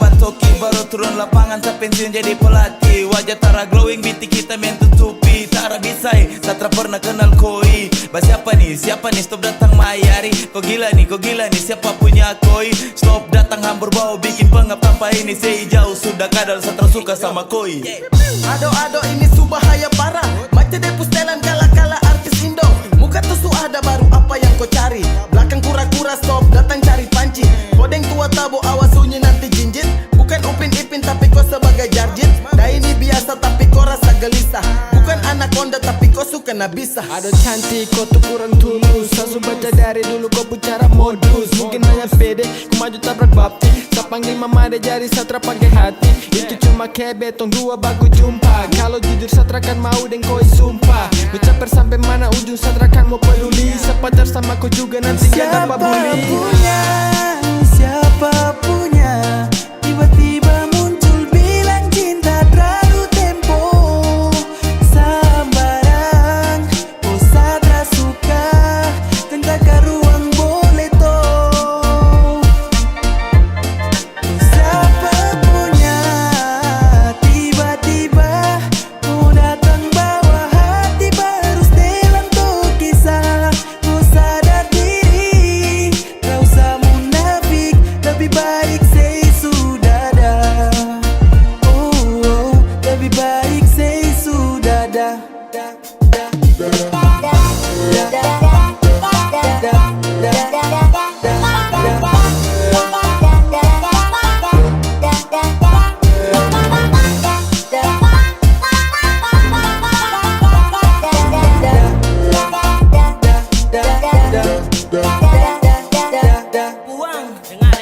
F: dapat toki baru turun lapangan sa pensiun jadi pelatih. Wajah tara glowing biti kita main tutupi. Tara bisai satra pernah kenal koi. Siapa nih stop datang mayari. Kok gila nih siapa punya koi. Stop datang hambur bau bikin pengap tanpa ini. Sei jauh sudah kadal satra suka sama koi.
A: Ado ini subahaya parah. Macam depus telan kala-kala artis Indo. Muka tusu ada baru apa yang kau cari. Belakang kura-kura stop datang cari panci. Kodeng tua tabo awas sunyi nanti jinjit. Bukan Upin Ipin tapi kau sebagai jarjit. Dah ini biasa tapi kau rasa gelisah. Bukan anaconda tapi kau suka nabisa.
D: Ado cantik kau tuh kurang tulus. Langsung baca dari dulu kau bicara modus. Mungkin hanya pede ku maju tabrak bapti. Saya panggil mama dia jari satra pakai hati. Itu cuma kebet tong dua baku jumpa. Kalau jujur satra kan mau deng koi sumpah. Ucaper sampai mana ujung satra kan mau peduli. Sepacar sama kau juga nanti gak dapat bully.
A: Siapa punya tiba-tiba muncul bilang cinta terlalu tempo. Sambarang oh satra suka tentang ruang boleh toh. Siapa punya tiba-tiba mau datang bawa hati baru setelan tuh kisah. Kau sadar diri tak usah munafik. Lebih baik say sudah dah. Oh, lebih baik say sudah dah.
H: Uang, dengar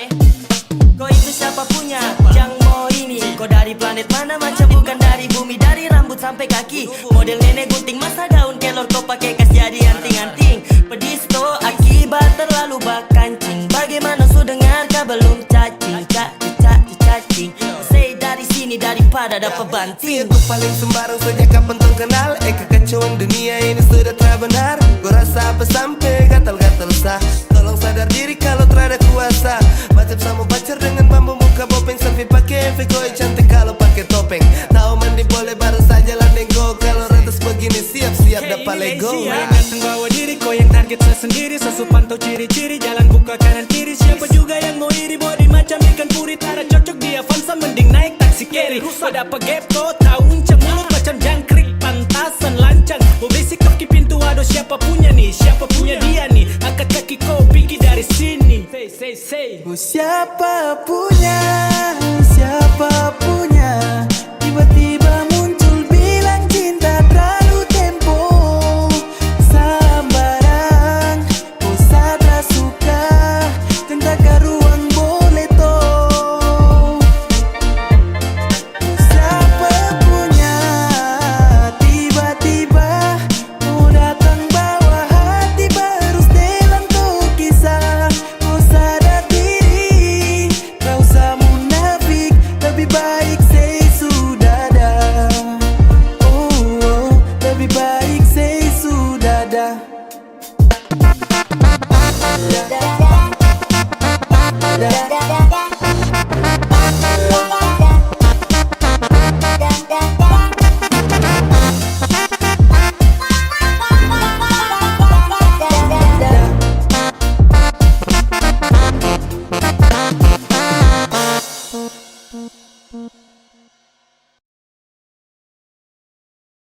H: kau itu siapa punya? Yang mau ini, kau dari planet mana macam bukan dari bumi. Dari rambut sampai kaki, model nenek gunting masa daun kelor kau pakai kas jadi anting-anting. Pedisto akibat terlalu bakancing. Bagaimana su dengar kau belum cacing? Cacing. Say dari sini daripada dapat banting.
D: Aku paling sembarang sejak kapan tong kenal. Kekacauan dunia ini sudah terbenar. Gua rasa apa sampai gatal-gatal sah. Tolong sadar diri kalau terada kuasa. Macam sama pacar dengan bambu muka bopeng. Selfie pakai envy koi cantik kalau pakai topeng. Tahu mandi boleh baru saja landing go. Kalau ratas begini siap-siap dapat lego.
G: Yang ganteng bawa diri, kau yang target sendiri. Sesu pantau ciri-ciri, jalan buka kanan kiri. Siapa juga yang mau iri body macam ikan puri. Tara cocok di Avanza, mending naik taksi carry. Pada pegep kau tahu uncang mulut macam jangkrik. Pantasan lancang, oh basic kaki pintu. Aduh siapa punya nih, siapa punya dia nih. Angkat kaki kau pergi dari sini. Say.
A: Siapa punya